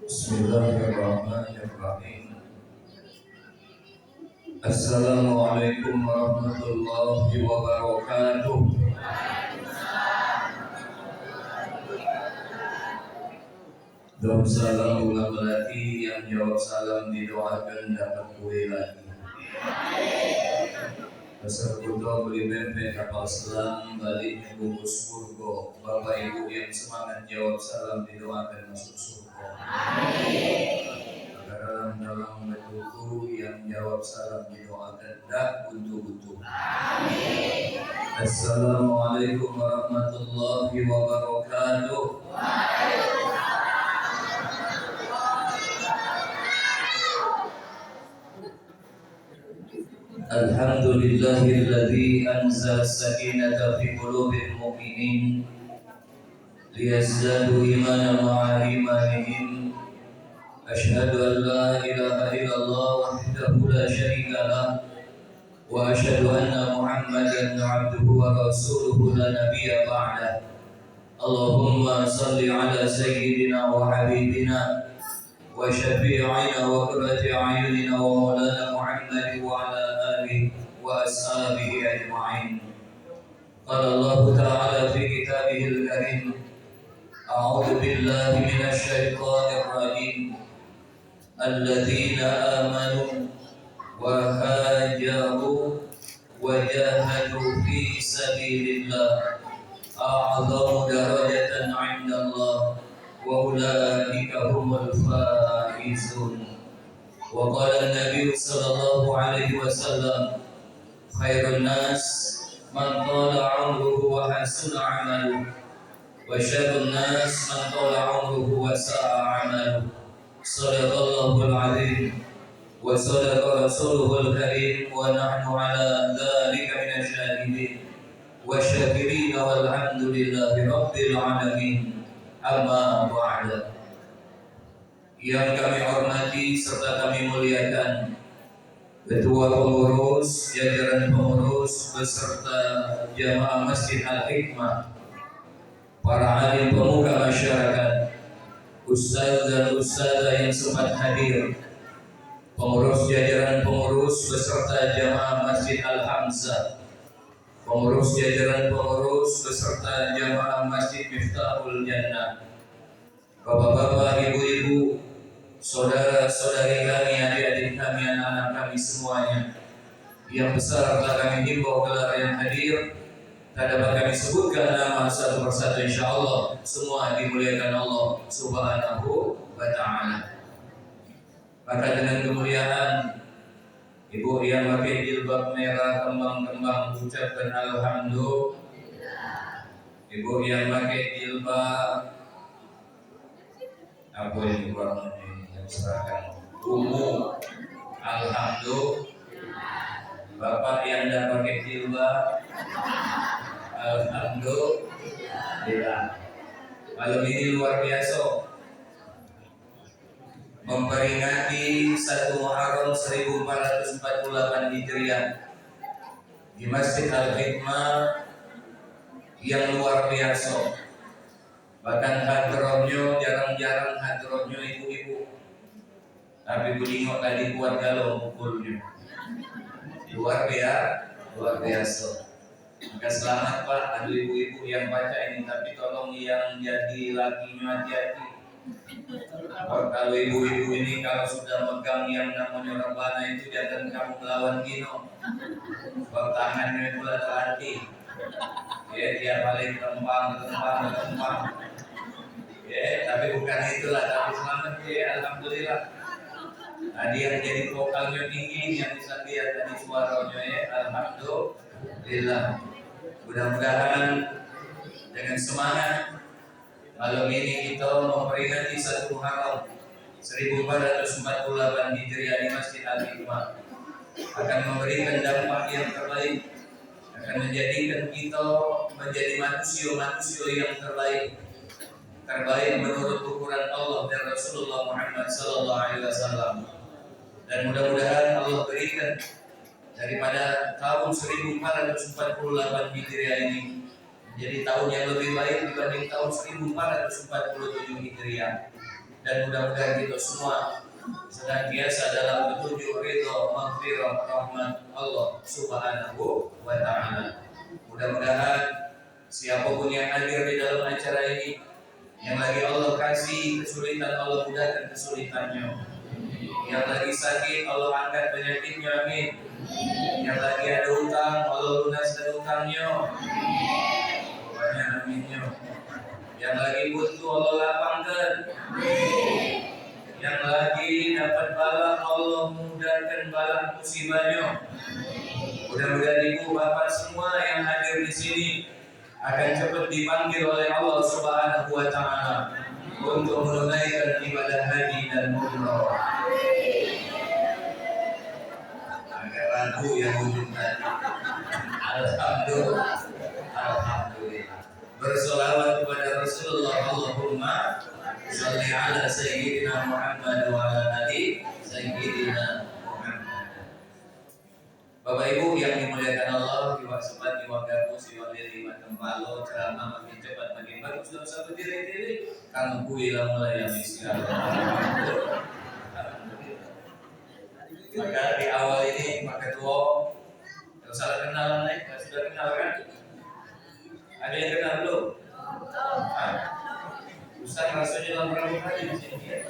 Bismillahirrahmanirrahim. Assalamualaikum warahmatullahi wabarakatuh. Dom salam ulang lagi, yang jawab salam didoakan dapat kue lagi. Pasar kudo beli bebek kapal selam baliknya bungkus purgo. Bapak ibu yang semangat jawab salam didoakan masuk surga. Dalam betutu yang jawab salam didoakan dak buntu-buntu. Assalamualaikum warahmatullahi wabarakatuh. Alhamdulillahilladzi anzala sakinata fi qulubil mu'minin liyazdadu imanan ma'a imanihim. Asyhadu an la ilaha illallah wahdahu la syarika lah wa asyhadu anna Muhammadan abduhu wa rasuluhu la nabiyya ba'dah. Allahumma salli ala sayyidina wa habibina wa syafi'ina wa qurrati a'yunina wa maulana Muhammad wa ala alihi wa ashabihi ajma'in. Qala Allah ta'ala fi kitabihil karim, a'udzu billahi minasy syaithanir rajim. Alladzina amanu wa hajaru wa jahadu fi sabilillah a'zamu darajatan 'inda Allah wa ulaika humul faizun. Wa qala an-nabiy sallallahu alaihi wasallam, khairun nas man tala 'umruhu wa hasuna 'amaluhu wa syarrun nas man tala 'umruhu wa sa'a 'amaluhu. Sadaqallahul azim wa sadaqa rasuluhul karim wa nahnu ala dzalika minasy syahidin wa syakirin walhamdulillahi rabbil alamin. Amma ba'da. Yang kami hormati serta kami muliakan Ketua Pengurus, jajaran pengurus beserta jamaah Masjid Al-Hikmah, para alim pemuka masyarakat, ustaz dan ustazah yang sempat hadir, pengurus jajaran pengurus beserta jamaah Masjid Al-Hamzah, pengurus jajaran pengurus beserta jamaah Masjid Miftahul Jannah, bapak-bapak, ibu-ibu, saudara-saudari kami, adik-adik kami, anak-anak kami semuanya, yang besar telah kami himbau gelar yang hadir, tak dapat kami sebutkan nama satu persatu, insyaallah semua dimuliakan Allah Subhanahu wa ta'ala. Maka dengan kemuliaan ibu yang pakai jilbab merah kembang-kembang ucapkan alhamdulillah. Ibu yang pakai jilbab apa yang kurang yang serahkan ungu alhamdulillah. Bapak yang tidak pakai jilbab alhamdulillah. Malam ini luar biasa, memperingati 1 Muharram 1448 Hijriah di Masjid Al-Hikmah yang luar biasa. Bahkan hadronnya jarang-jarang hadronnya ibu-ibu, tapi budingok tadi kuat galau mukulnya. Luar biasa. Maka selamat Pak, ada ibu-ibu yang baca ini, tapi tolong yang jadi lakinya hati-hati. Kalau ibu-ibu ini kalau sudah megang yang namanya rebana itu jangan kamu melawan Gino. Kalau tangannya itu hati. Ya dia paling tembang. Ya tapi bukan itulah, tapi selamat ya, alhamdulillah. Tadi yang jadi vokalnya tinggi, yang bisa lihat tadi suaranya ya, alhamdulillah. Mudah-mudahan dengan semangat malam ini kita memperingati 1 Muharram 1448 Hijriah di Masjid Al-Hikmah akan memberikan dampak yang terbaik, akan menjadikan kita menjadi manusia yang terbaik menurut ukuran Allah dan Rasulullah Muhammad sallallahu alaihi wasallam. Dan mudah-mudahan Allah berikan daripada tahun 1448 Hijriah ini menjadi tahun yang lebih baik dibanding tahun 1447 Hijriah. dan mudah-mudahan kita semua senantiasa dalam petunjuk ridho maghfirah rahmat Allah Subhanahu wa taala. Mudah-mudahan siapapun yang hadir di dalam acara ini, yang lagi Allah kasih kesulitan, Allah mudahkan kesulitannya. Yang lagi sakit, Allah angkat penyakitnya, amin. Yang lagi ada utang, Allah lunaskan utangnya, banyak aminnya. Yang lagi butuh, Allah lapangkan. Yang lagi dapat bala, Allah mudahkan bala musibahnya. Mudah-mudahan ibu bapak semua yang hadir di sini akan cepat dipanggil oleh Allah Subhanahu wa taala untuk menunaikan ibadah haji dan umrah. Agak ragu yang ujung tadi. Alhamdulillah. Alhamdulillah. Bersolawat kepada Rasulullah, Allahumma sholli ala sayyidina Muhammad wa ala ali sayyidina Muhammad. Bapak Ibu yang dimuliakan Allah, jiwa sebat, jiwa gabus, jiwa lili, matang balo, ceramah makin cepat, makin bagus, sudah usah berdiri-diri. Kamu kuilah mulai yang istilah. Maka di awal ini, Pak Ketua, kalau salah kenalan naik, sudah kenal kan? Ada yang kenal belum? Ustaz rasanya dalam rambut aja di sini ya.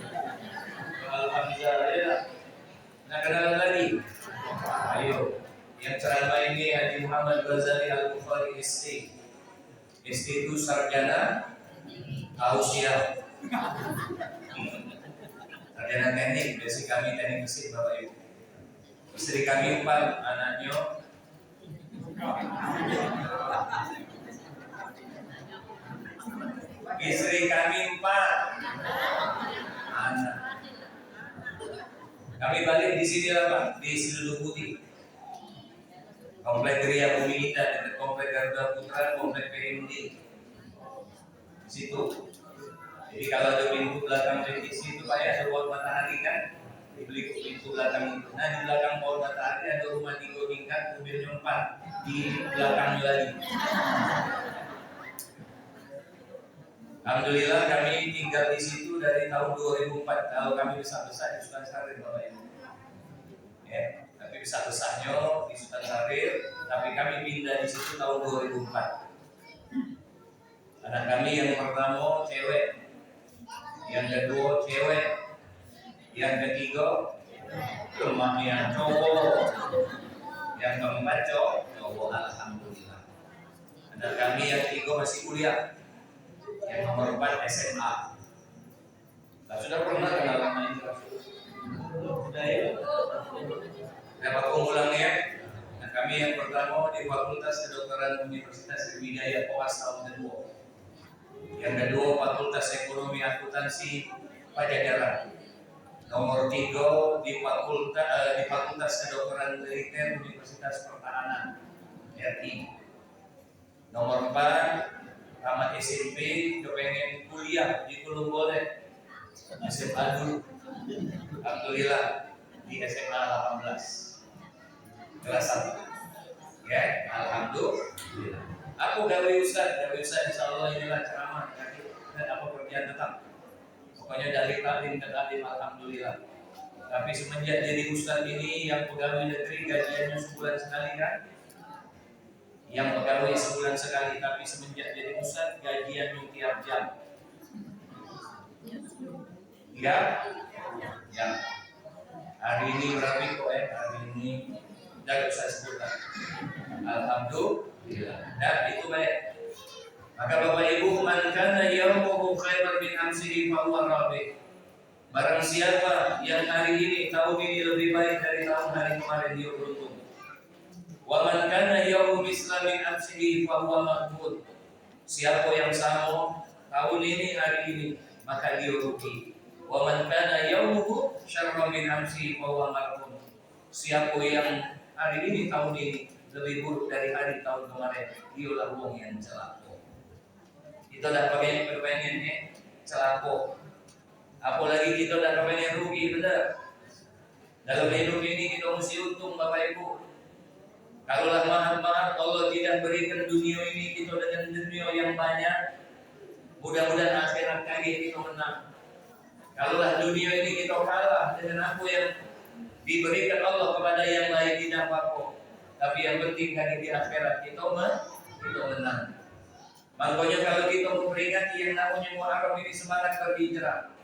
Alhamdulillah ya. Nah, kenalan lagi. Ayo. Yang ceramah ini Haji Muhammad Ghazali Al-Bukhari ST. ST itu sarjana tausiah. Sarjana teknik, basic kami teknik mesin Bapak Ibu. Istri kami 4, anaknya istri kami 4 anak. Kami balik di sini lah Pak, di Sidoarjo Putih. Komplek Geria Bumi Indah, dekat Komplek Garuda Putra, Komplek PMD. Di situ. Jadi kalau ada pintu belakang di situ Pak ya, ada pohon matahari kan? Dibeli pintu belakang itu. Nah di belakang pohon matahari ada rumah 3 tingkat, mobilnya 4 di belakangnya lagi. Alhamdulillah kami tinggal di situ dari tahun 2004. Kalau kami besar-besar di Sultan Syarif Bapak Ibu. Ya, tapi besar-besarnya di Sultan Syarif, tapi kami pindah di situ tahun 2004. Anak kami yang pertama cewek, yang kedua cewek, yang ketiga rumahnya cowok, yang keempat cowok. Alhamdulillah. Anak kami yang ketiga masih kuliah, yang nomor 4 SMA. Nah, sudah pernah kenal sama ini? Sudah ya? Dapat pengulangnya. Nah, kami yang pertama di Fakultas Kedokteran Universitas Sriwijaya Koas tahun kedua. Yang kedua Fakultas Ekonomi Akuntansi Pajajaran. Nomor 3 di Fakultas Kedokteran Militer Universitas Pertahanan RI. Nomor 4 tamat SMP, kepengen kuliah di Gunung Boleh, SMA dulu. Alhamdulillah di SMA 18 kelas 1. Ya, alhamdulillah. Aku gawe Ustaz insyaallah inilah ceramah dan apa kerjaan tetap. Pokoknya dari taklim ke taklim alhamdulillah. Tapi semenjak jadi Ustaz ini yang pegawai negeri gajiannya sebulan sekali kan? Yang pegawai sebulan sekali, tapi semenjak jadi Ustaz gajian tiap jam. Ya. Hari ini berapa kok hari ini tidak usah sebutkan. Alhamdulillah. Dan itu baik. Maka Bapak Ibu, man kana yawmuhu khairan min amsihi fa huwa rabi. Barang siapa yang hari ini tahun ini lebih baik dari tahun hari kemarin, dia beruntung. Wa man kana yawmu islamin amsihi fa huwa mahmud. Siapa yang sama tahun ini hari ini, maka dia rugi. Wa man kana yawmuhu syarran min amsihi fa huwa marhum. Siapa yang hari ini tahun ini lebih buruk dari hari tahun kemarin, dialah wong yang celaka. Kita dah pengen celaka. Apalagi kita dah pengen rugi, benar. Dalam hidup ini kita mesti untung Bapak Ibu. Kalaulah maaf Allah tidak berikan dunia ini kita dengan dunia yang banyak, mudah-mudahan akhirat kali kita menang. Kalaulah dunia ini kita kalah dengan apa yang diberikan Allah kepada yang lain tidak apa-apa. Tapi yang penting kan di akhirat kita menang. Makanya kalau kita memperingati yang namanya Muharram ini semangat berhijrah.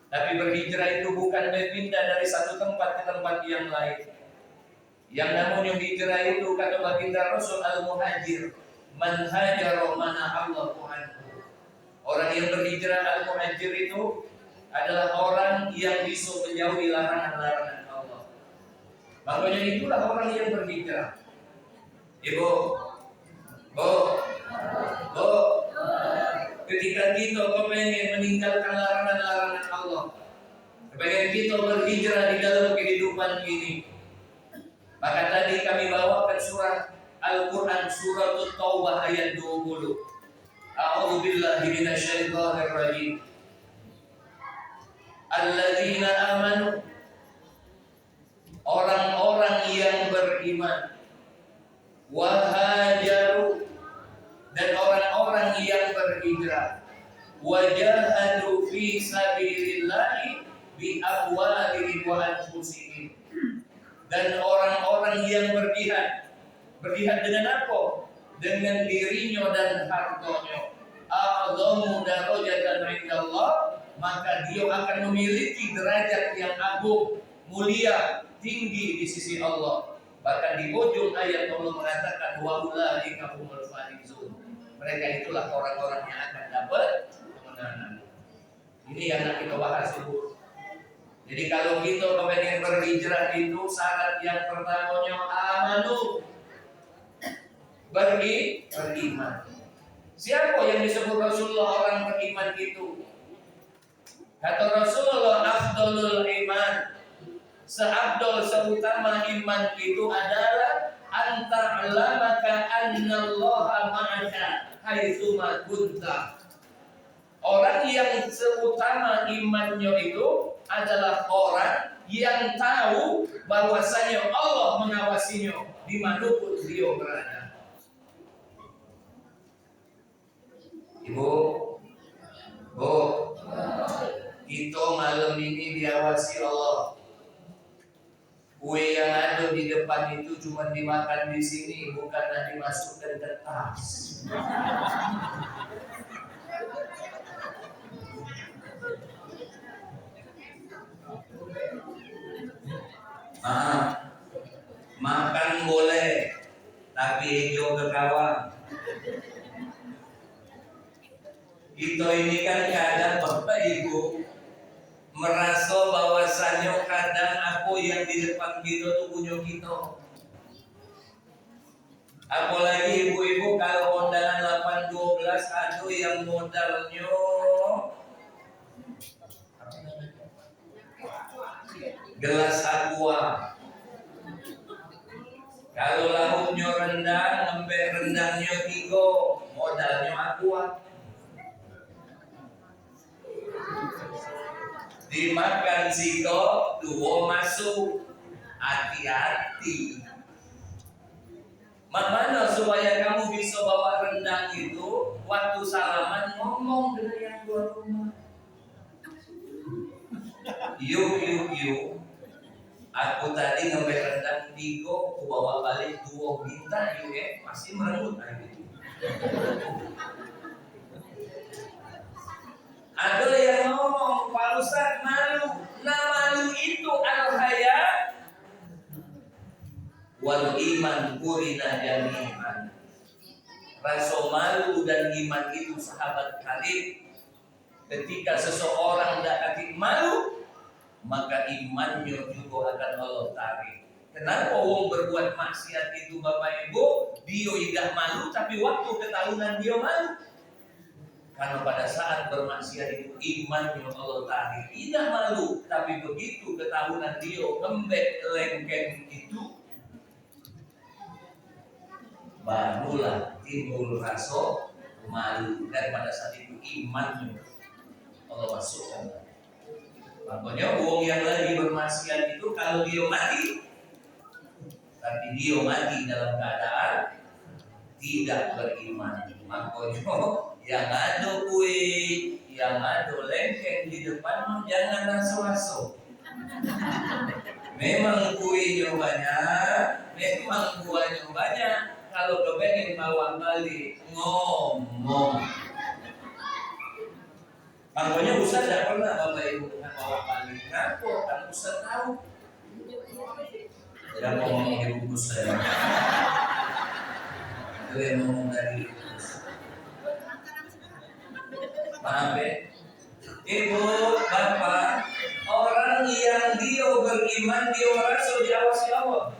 Tapi berhijrah itu bukan berpindah dari satu tempat ke tempat yang lain. Yang namanya hijrah itu kata baginda Rasul al-muhajir, man hajara mana Allahu anhu. Orang yang berhijrah al-muhajir itu adalah orang yang bisa menjauhi larangan-larangan Allah. Makanya itulah orang yang berhijrah. Ibu, ketika kita kepengen meninggalkan larangan-larangan Allah, kepengen kita berhijrah di dalam kehidupan ini, maka tadi kami bawakan surah Al-Quran surah Taubah ayat 20. A'udzu billahi minasyaitonir rajim. Alladzina amanu, orang-orang yang beriman, wahajaru, dan orang-orang yang berhijrah, wajahadu fi sabilillahi bi amwalihim wa anfusihim, dan orang-orang yang berjihad dengan apa? Dengan dirinya dan hartanya. A'dhamu darajatan 'indallah, maka dia akan memiliki derajat yang agung, mulia, tinggi di sisi Allah. Bahkan di ujung ayat Allah mengatakan wa ulaika humul faizun. Mereka itulah orang-orang yang akan dapat kemenangan. Ini yang akan kita bahas, Ibu. Jadi kalau kita kepengen berhijrah itu syarat yang pertamanya amanu, beriman. Siapa yang disebut Rasulullah orang beriman itu? Kata Rasulullah, afdalul iman, seabdol seutama iman itu adalah anta'lamaka annallaha ma'aka haitsuma kunta. Orang yang seutama imannya itu adalah orang yang tahu bahwasanya Allah mengawasinya dimanapun dia berada. Ibu, kita malam ini diawasi Allah. Kue yang ada di depan itu cuma dimakan di sini, bukanlah dimasukkan ke tas. Makan boleh, tapi hijau ke kawan. Kita ini kan kadang Bapak Ibu merasa bahwasannya kadang apa yang di depan kita itu punya kita. Apalagi ibu-ibu kalau kondangan 8-12 ada yang modalnya gelas aqua. Kalau lauknya rendang, sampai rendangnya 3, modalnya aqua. Dimakan siko, 2 masuk. Hati-hati. Mana supaya kamu bisa bawa rendang itu, waktu salaman ngomong dengan yang tuan rumah. Yuk. Aku tadi ngambil rendang 3, aku bawa balik 2, minta yuk ya, masih merenggut lagi. Ada yang ngomong, Pak Ustaz malu. Nah malu itu al-haya wal iman kurina jami'an. Rasa malu dan iman itu sahabat karib. Ketika seseorang tidak malu, maka imannya juga akan Allah tarik. Kenapa orang berbuat maksiat itu Bapak Ibu? Dia tidak malu, tapi waktu ketahuan dia malu. Karena pada saat bermaksiat itu imannya Allah tarik. Tidak malu, tapi begitu ketahuan dia lembek lengkeng itu, barulah timbul rasa malu. Dan pada saat itu imannya Allah masukkan. Makanya orang yang lagi bermaksiat itu kalau dia mati, tapi dia mati dalam keadaan tidak beriman, Makanya yang ada kue, yang ada lengkeng di depanmu jangan aso-aso. Memang kuenya banyak, memang buahnya banyak. Kalau kepengen bawa balik ngomong. Makanya Ustaz tidak pernah Bapak Ibu bawa balik. Kenapa? Karena Ustaz tahu. Tidak mau ngomong ibu Ustaz. Itu yang ngomong dari ibu. Maaf ya. Ibu, Bapak, orang yang dia beriman, dia merasa diawasi Allah.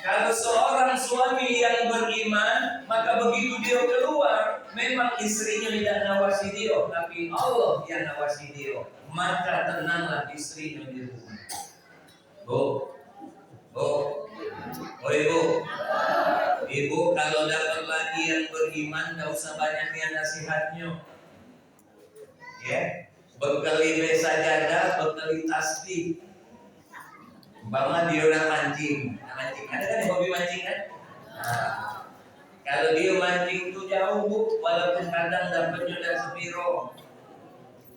Kalau seorang suami yang beriman, maka begitu dia keluar, memang istrinya tidak ngawasi dia, tapi Allah yang ngawasi dia. Maka tenanglah istrinya di rumah. Bu, ibu, ibu kalau dapat lagi yang beriman, tidak usah banyak yang nasihatnya. Ya, bekali sajadah, bekali tasbih. Umpama dia orang mancing, ada kan yang hobi mancing kan? Nah, kalau dia mancing itu jauh bu, walaupun kadang dapatnya dan sepiro.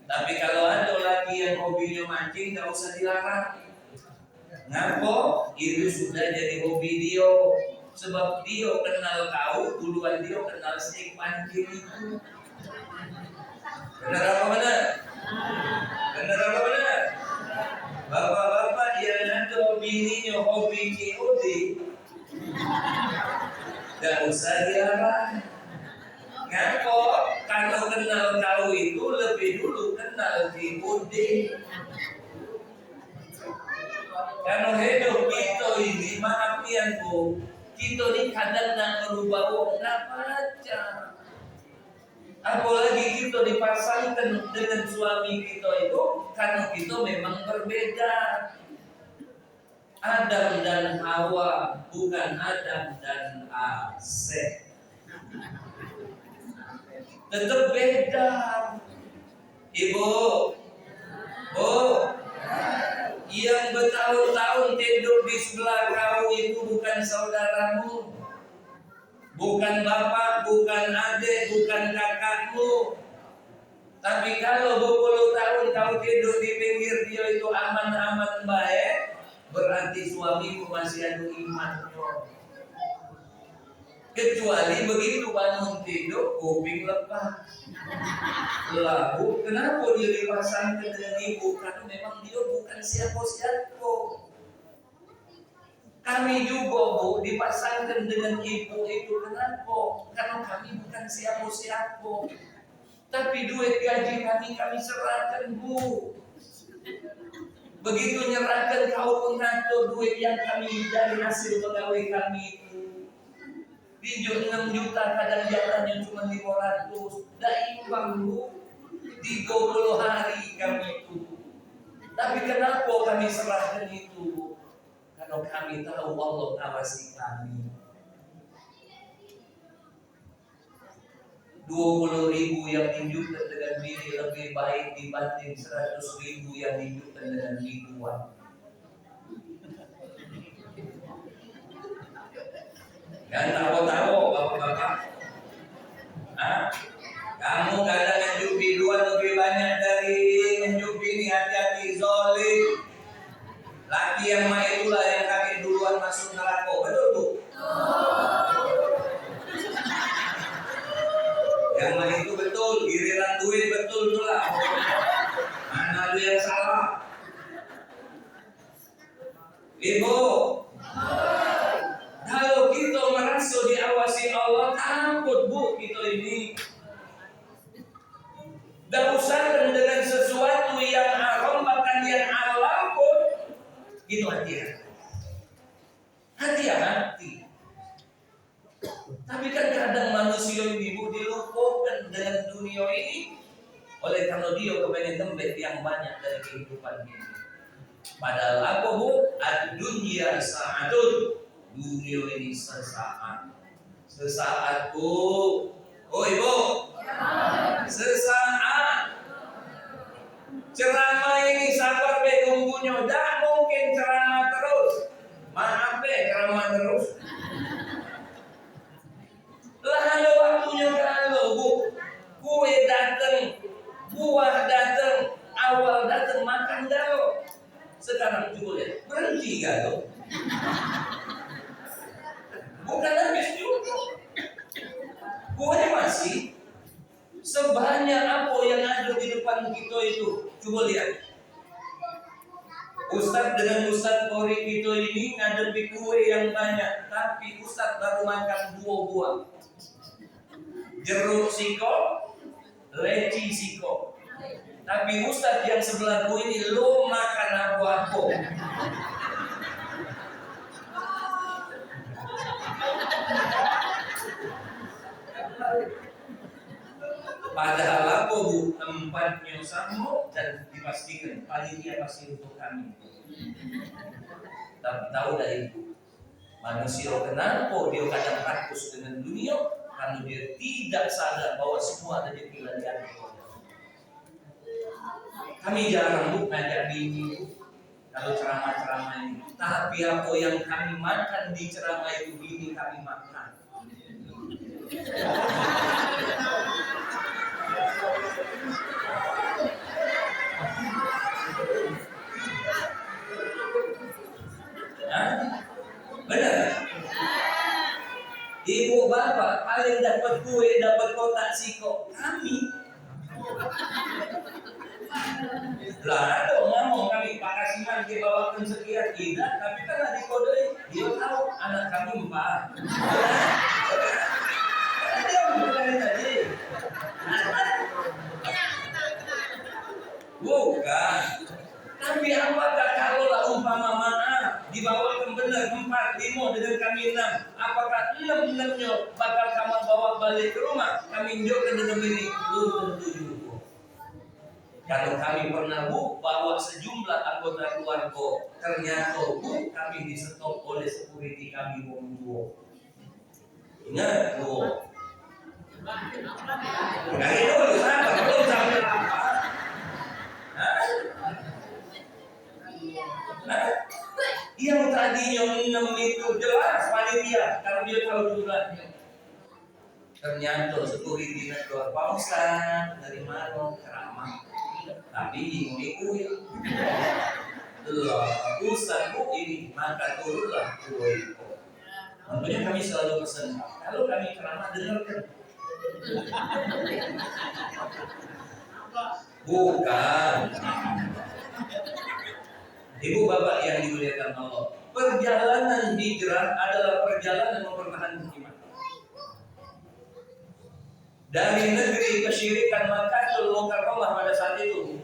Tapi kalau ada lagi yang hobinya mancing, tak usah dilarang. Ngapa? Itu sudah jadi hobi dia. Sebab dia kenal kau, duluan dia kenal stik mancing itu. Benar apa benar? Benar apa benar? Bapak-bapak yang ada bininya hobi COD, tidak usah dilarang. Ngapa? Kalau kenal kau itu lebih dulu kenal COD. Karena hidup kita ini, maaf ya bu, kita ini kadang nak merubah wong baca. Apalagi kita dipasangkan dengan suami kita itu karena kita memang berbeda. Adam dan Hawa bukan Adam dan Asep. Tetap beda. Ibu, yang bertahun-tahun tidur di sebelah kau itu bukan saudaramu. Bukan bapak, bukan adik, bukan kakakmu. Tapi kalau 20 tahun kau tidur di pinggir dia itu aman-aman baik, berarti suamimu masih ada imannya. Kecuali begitu bangun tidur, kuping lepas. Lalu kenapa dia dipasangkan dengan ibu? Karena memang dia bukan siapa-siapa. Kami juga bu dipasangkan dengan ibu itu kenapa? Karena kami bukan siapa-siapa. Tapi duit gaji kami serahkan bu. Begitu nyerahkan kau mengatur duit yang kami dari hasil pegawai kami itu. Pinjam 6 juta kadang jalannya cuma 500. Dah imbang bu. 30 hari kami itu. Tapi kenapa kami serahkan itu? Karena kami tahu Allah awasi kami. 20.000 yang dihidupkan dengan bini lebih baik dibanding 100.000 yang dihidupkan dengan ribuan. Kan tahu bapak-bapak. Kamu kadang ngejuk biduan lebih banyak dari ngejuk bini, hati-hati zolim. Laki yang mah itulah yang kaki duluan masuk neraka, betul bu? Yang mah itu betul, giliran duit betul lah. Mana ada yang salah? Ibu, kalau kita merasa diawasi Allah, takut bu kita ini. Dan usahakan dengan sesuatu yang haram bahkan yang halal pun. Itu hati-hati. Hati-hati. Tapi kan kadang manusia ini bu dilupakan dengan dunia ini oleh karena dia kepengen tempat yang banyak dari kehidupan ini. Padahal apa bu? Ad-dunya sa'atun. Dunia ini sesaat. Sesaat bu. Oh ibu. Sesaat. Ceramah ini sabar be nunggunya, dah mungkin ceramah terus. Maaf be ceramah terus. Lah ada waktunya kue datang, buah datang, awal datang makan galau. Sekarang coba lihat, berhenti galau. Bukan habis juga. Kue masih sebanyak apa yang ada di depan kita itu. Coba lihat. Ustadz dengan Ustadz Kori kita ini ngadepi kue yang banyak, tapi Ustadz baru makan 2 buah. Jeruk siko, leci siko. Tapi Ustadz yang sebelahku ini lo makan apa-apa. Padahal apa bu, tempatnya sama dan dipastikan panitia pasti untuk kami. Tapi tahu dari itu manusia kenapa dia kadang takut dengan dunia, karena dia tidak sadar bahwa semua ada di pilihan. Kami jarang bu ngajak bini kalau ceramah-ceramah ini. Tapi apa yang kami makan di ceramah itu bini kami makan. Benar? Ibu bapak paling dapat kue, dapat kotak siko. Kami lah ada ngomong kami Pak Kasiman dibawakan sekian tidak, tapi kan di kode dia tahu anak kami 4. Dia bukan tadi. Bukan. Tapi apakah kalau lah umpama maaf dibawakan benar 4, 5 dengan kami 6, apakah 6-6-nya bakal kamu bawa balik ke rumah? Kami tunjukkan dengan ini belum tentu juga. Kalau kami pernah bu bawa sejumlah anggota keluarga, ternyata bu kami disetop oleh security kami bu. Ingat bu. Nah itu sabar belum sampai apa? Yang tadinya 6 itu jelas panitia kalau dia tahu jumlahnya. Ternyata security negara Pak Ustaz dari mana ceramah. Tapi bingung ikut. Lah Ustaz bu ini maka turunlah kue itu. Tentunya kami selalu pesan kalau kami ceramah dengarkan. Bukan. Ibu bapak yang dimuliakan Allah, perjalanan hijrah adalah perjalanan mempertahankan iman. Dari negeri kesyirikan Makkahul Mukarramah pada saat itu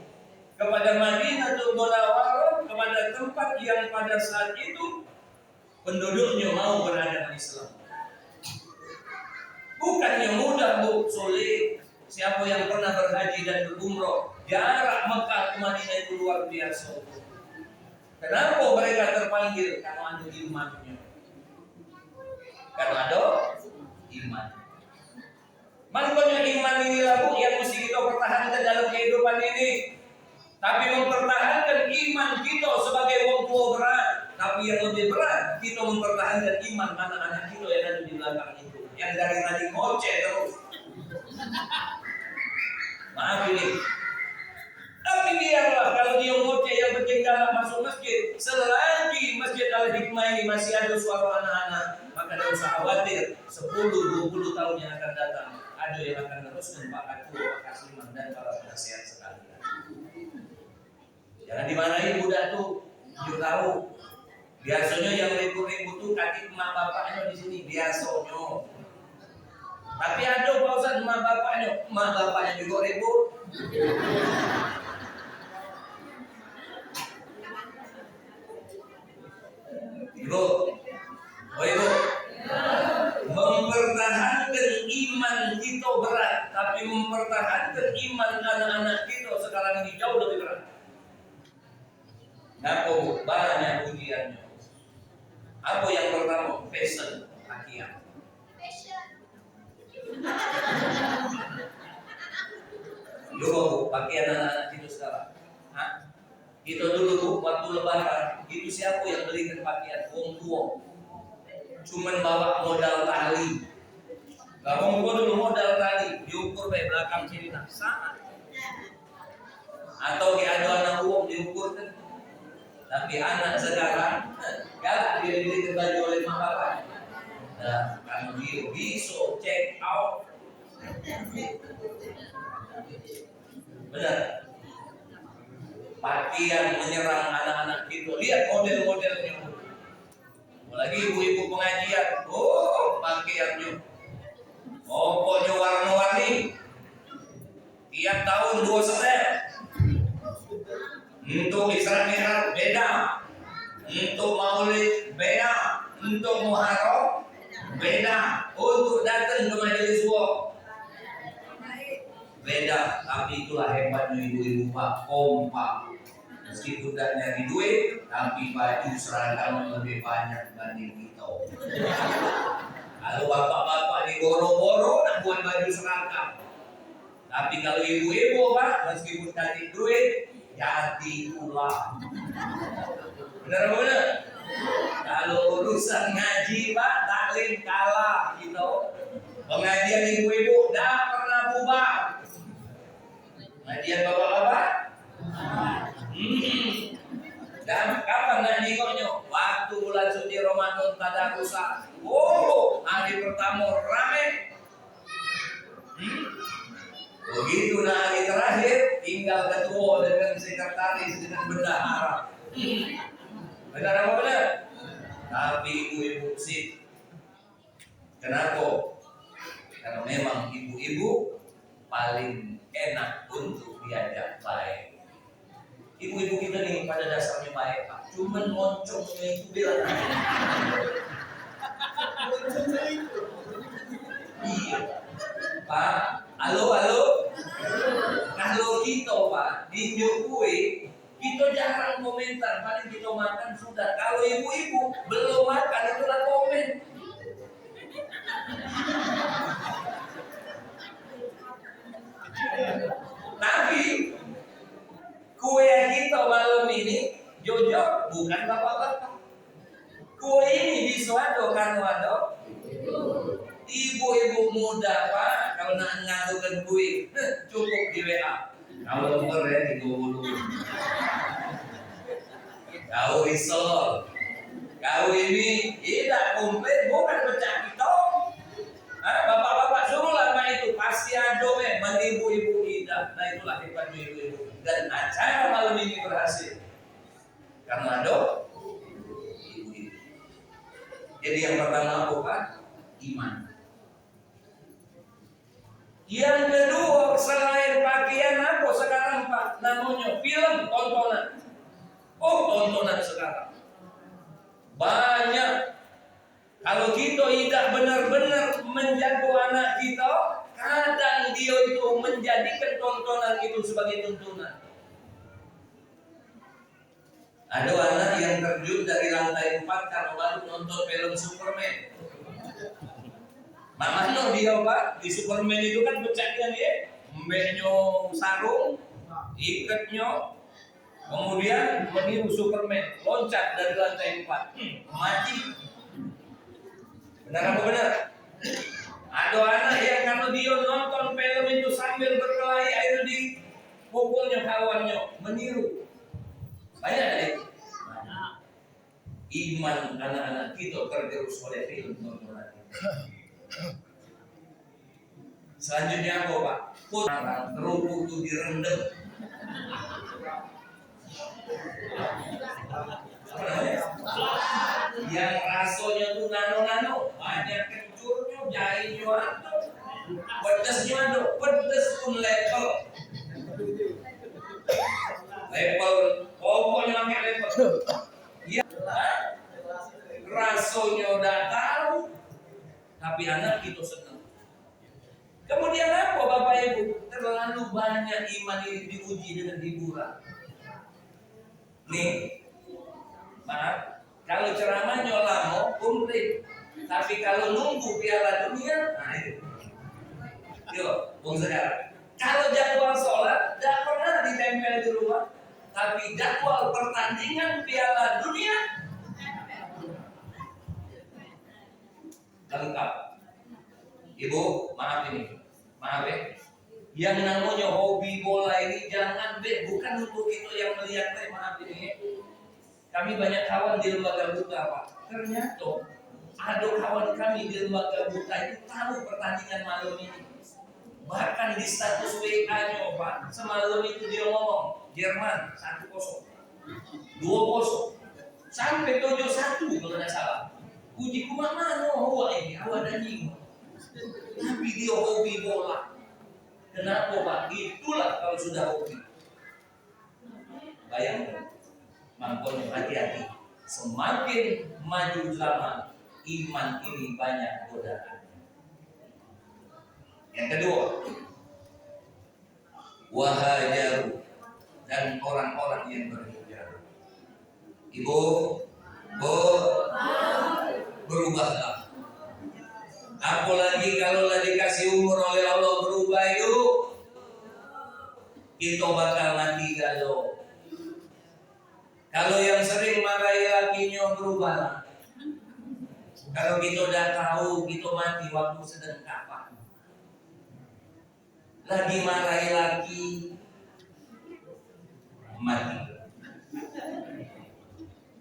kepada Madinatul Munawwarah, kepada tempat yang pada saat itu penduduknya mau beragama Islam. Bukannya mudah bu, sulit. Siapa yang pernah berhaji dan berumrah, jarak Mekah ke Madinah itu luar biasa. Kenapa mereka terpanggil? Karena ada imannya. Karena ada iman. Makanya iman ini lagu yang mesti kita pertahankan dalam kehidupan ini. Tapi mempertahankan iman kita sebagai wong tua berat. Tapi yang lebih berat, kita mempertahankan iman anak-anak kita yang ada di belakang itu. Yang dari tadi ngoceh terus. Maaf ini. Tapi biarlah kalau dia ngoceh yang penting dalam masuk masjid. Selagi masjid Al-Hikmah ini masih ada suara anak-anak, maka tidak usah khawatir. 10-20 tahun yang akan datang, ada yang akan teruskan Pak Atu, Pak Kasiman dan para penasehat sekalian. Jangan dimarahi budak tuh, jujur tahu. Biasanya yang ribut-ribut tuh kaki emak bapaknya di sini biasanya. Tapi ada Pak Ustaz emak bapaknya juga ribut. Ibu, oh ibu, mempertahankan iman kita berat, tapi mempertahankan iman anak-anak kita sekarang ini jauh lebih berat. Kenapa bu? Banyak ujiannya. Apa yang pertama? Passion, latihan. Coba bu, pakaian anak-anak itu sekarang. Kita dulu bu, waktu lebaran, itu siapa yang belikan pakaian? Wong tua. Cuman bawa modal tali. Kamu dulu modal tadi diukur baik belakang kiri sama. Atau diadu anak uang diukur kan. Tapi anak sekarang galak diri terbaju oleh mak bapak. Nah, kan dia bisa check out. Benar. Pakaian menyerang anak-anak itu. Lihat model-modelnya. Apalagi ibu-ibu pengajian. Oh, pakaiannya. Pokoknya warna-warni. Tiap tahun 2 setel. Untuk Isra Mi'raj beda. Untuk Maulid beda. Untuk Muharram beda. Untuk datang ke majelis wa beda. Tapi itulah hebatnya ibu-ibu Pak, kompak. Meskipun tidak nyari duit, tapi baju seragam lebih banyak dibanding kita. Kalau bapak-bapak di boro-boro nak buat baju seragam. Tapi kalau ibu-ibu Pak, meskipun cari duit, jadi pula. Benar-benar. Kalau urusan ngaji Pak, taklim kalah gitu. Pengajian ibu-ibu dah pernah bubar. Pengajian bapak-bapak? Dan kapan nggak nengoknya? Waktu bulan suci Ramadan tadarusan. Oh, hari pertama rame. Begitu hari terakhir tinggal ketua dengan sekretaris dengan bendahara. Benar apa benar? Tapi ibu-ibu sih. Kenapa? Karena memang ibu-ibu paling enak untuk diajak baik. Ibu-ibu kita nih pada dasarnya baik Pak. Cuman moncongnya itu bilang. Iya. Pak, halo. Kalau kita Pak di Jokowi, kita jarang komentar. Paling kita makan sudah. Kalau ibu-ibu belum makan itulah komen. Tapi kue kita malam ini jujur bukan bapak-bapak. Kue ini disuado kan wado ibu-ibu muda Pak. Kalau nak ngadukan kue cukup di WA. Kalau keren dulu. Kau risol. Kau ini tidak komplit bukan pecah kita. Bapak-bapak suruhlah Pak itu pasti ada ibu-ibu tidak. Nah itulah hebatnya ibu-ibu. Dan acara malam ini berhasil karena ada ibu-ibu. Jadi yang pertama apa Pak? Iman. Yang kedua selain pakaian apa sekarang Pak? Namanya film tontonan. Oh tontonan sekarang banyak. Kalau kita tidak benar-benar menjaga anak kita, kadang dia itu menjadikan tontonan itu sebagai tuntunan. Ada anak yang terjun dari lantai 4 karena baru nonton film Superman. Mana dia Pak? Di Superman itu kan pecahnya dia, mbeknya sarung, ikatnya, kemudian meniru Superman, loncat dari lantai 4, mati. Benar apa benar? Ada anak yang kalau dia nonton film itu sambil berkelahi air di pukulnya kawannya, meniru. Banyak dari iman anak-anak kita tergerus oleh film tontonan. Selanjutnya apa Pak? Orang kerupuk itu direndam. Yang rasanya tuh nano-nano, banyak kencurnya, jahitnya ada, pedasnya ada, pedas pun level, pokoknya pakai level. Ya, rasanya udah tahu, tapi anak itu senang. Kemudian apa Bapak Ibu? Terlalu banyak iman ini diuji dengan hiburan. Nih, maaf, kalau ceramahnya lama, komplit. Tapi kalau nunggu Piala Dunia, nah itu. Yuk, Bung sekarang. Kalau jadwal sholat, tidak pernah ditempel di rumah. Tapi jadwal pertandingan Piala Dunia, lengkap. Ibu, maaf ya. Yang namanya hobi bola ini jangan bukan untuk itu yang melihat, maaf ini ya. Kami banyak kawan di lembaga buta, Pak. Ternyata ada kawan kami di lembaga buta itu tahu pertandingan malam ini. Bahkan di status WA-nya, Pak, semalam itu dia ngomong Jerman 1-0, 2-0, sampai 7-1 kalau tidak salah. Puji kumana ini awal dan nying. Tapi dia hobi bola. Kenapa, Pak? Itulah kalau sudah hobi. Bayangkan, makanya hati-hati. Semakin maju zaman, iman ini banyak godaan. Yang kedua, wahajaru, dan orang-orang yang berhijrah. Ibu, berubahlah. Apalagi kalau dikasih umur oleh Allah berubah yuk, kita bakal mati galau. Kalau yang sering marahi lakinya berubah. Kalau kita udah tahu kita mati waktu sedang kapan. Lagi marahi laki, mati.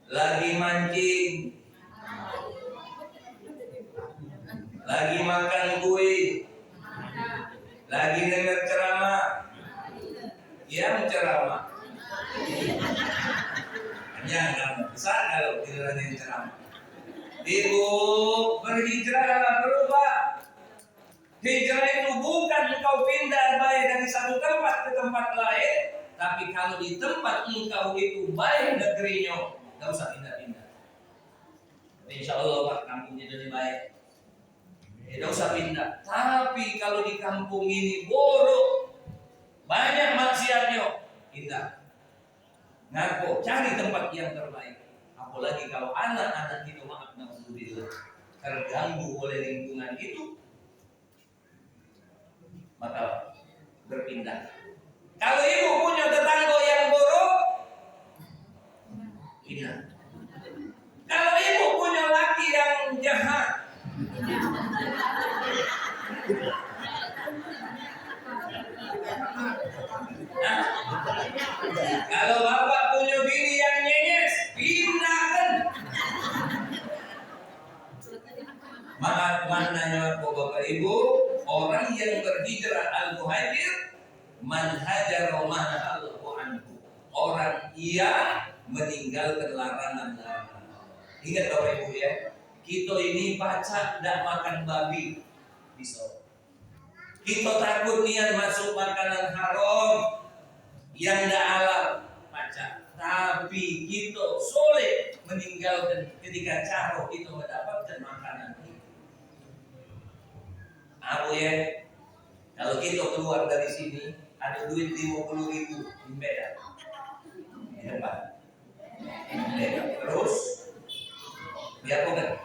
Lagi mancing, lagi makan kue, lagi dengar ceramah, yang ceramah. Jangan besar kalau tidak ada yang ceramah. Ibu, berhijrah, berubah. Hijrah itu bukan engkau pindah baik dari satu tempat ke tempat lain, tapi kalau di tempat engkau itu baik negerinya, enggak usah pindah-pindah. Insya Allah Pak, kampungnya jadi baik. Tidak usah pindah. Tapi kalau di kampung ini buruk, banyak maksiatnya, pindah. Ngaku, cari tempat yang terbaik. Apalagi kalau anak-anak itu, maaf naudzubillah, terganggu oleh lingkungan itu, maka berpindah. Kalau ibu punya tetangga yang buruk, pindah. Kalau ibu punya laki yang jahat, kalau bapak punya bini yang nyenyes, pindahkan. Maka maknanya bapak ibu, orang yang berhijrah al-muhajir, man hajara ma nahallahu anhu, orang yang meninggalkan larangan-larangan. Ingat bapak ibu ya, kita ini baca tidak makan babi, bisa. Kita takut niat masuk makanan haram yang tidak halal, baca. Tapi kita sulit meninggalkan ketika cara kita mendapatkan makanan itu. Abu ya, kalau kita keluar dari sini ada duit 50.000 di Medan, di depan, terus dia kan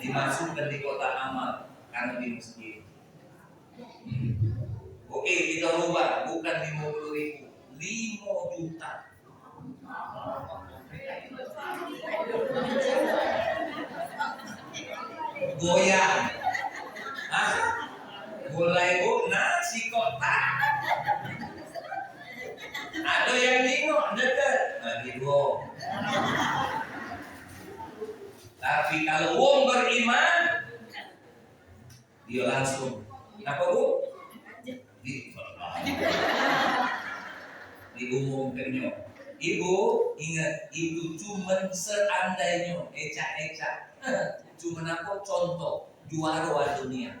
dimasukkan di kota amal karena di masjid. Oke, kita rubah, bukan 50.000, 5 juta. Goyang. Mulai bu nasi kotak. Ada yang bingung dekat, bagi bu. Tapi kalau wong beriman, dia langsung. Kenapa bu? Diumumkannya. Ibu ingat, itu cuma seandainya, eca-eca. Cuma apa contoh juara dunia.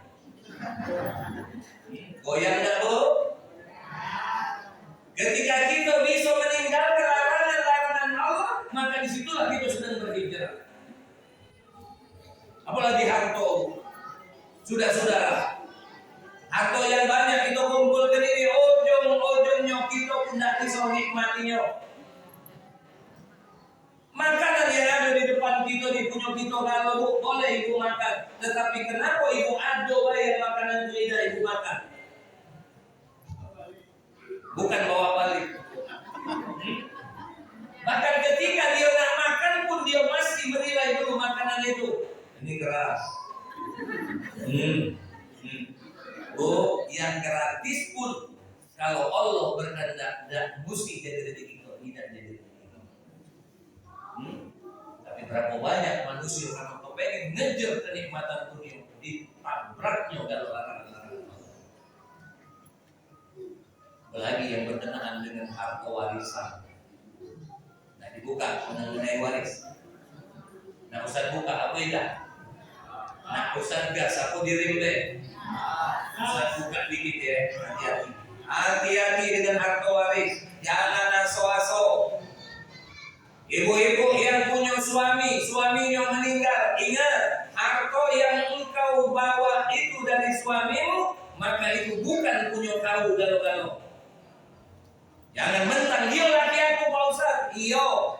Goyang enggak bu? Ketika kita bisa meninggalkan larangan-larangan Allah, maka disitulah kita sedang berhijrah. Apalagi harta, saudara, harta yang banyak kita kumpulkan ini, ujung-ujungnya kita tidak bisa nikmatinya. Makanan yang ada di depan kita, di punya kita, kalau boleh ibu makan. Tetapi kenapa ibu ada bayar makanan itu tidak ibu makan? Bukan bawa balik. Bahkan ketika dia nak makan pun dia masih menilai dulu makanan itu. Ini keras. gratis pun kalau Allah berkehendak dan mesti jadi rezeki itu tidak jadi rezeki. Tapi berapa banyak manusia kalau kepengen ngejar kenikmatan dunia ditabraknya kalau larang-larang. Apalagi yang berkenaan dengan harta warisan. Nah dibuka mengenai waris. Nah Ustaz buka apa tidak? Nah Ustaz gas aku dirimbe. Ustaz buka dikit ya, hati-hati. Hati-hati dengan harta waris. Jangan aso-aso. Ibu-ibu yang punya suaminya meninggal, ingat, harta yang engkau bawa itu dari suamimu, maka itu bukan punya kau galau-galau. Jangan mentang dia laki aku Pak Ustaz, iyo.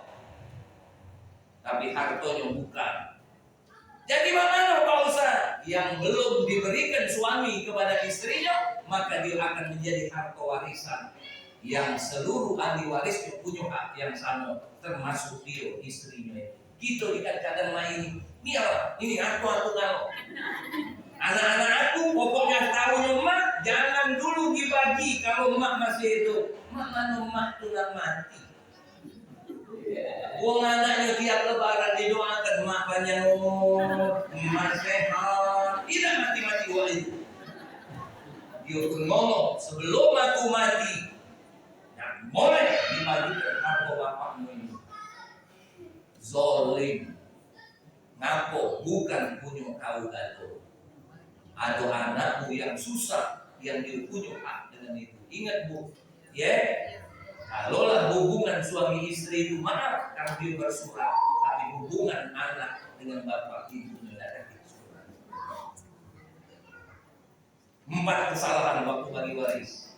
Tapi hartanya bukan. Jadi mana Pak Ustaz? Yang belum diberikan suami kepada istrinya, maka dia akan menjadi harta warisan yang seluruh ahli warisnya punya hak yang sama, termasuk dia istrinya. Kita dikatakan main ini apa? Ini aku kalau anak-anak aku pokoknya tahunya mak jangan dulu dibagi kalau mak masih itu. Mak tulang mati. Wong anaknya tiap lebaran didoakan mak banyak umur, mak sehat, tidak mati-mati wah itu. Dia pun ngomong sebelum aku mati, yang boleh dibagikan harta bapakmu ini. Zolim, ngapo bukan punya kau galau. Ada anakmu yang susah, yang dia punya hak dengan itu. Ingat bu, ya. Kalaulah hubungan suami istri itu maaf karena dia bersurat, tapi hubungan anak dengan bapak ibunya ada surat. 4 kesalahan waktu bagi waris.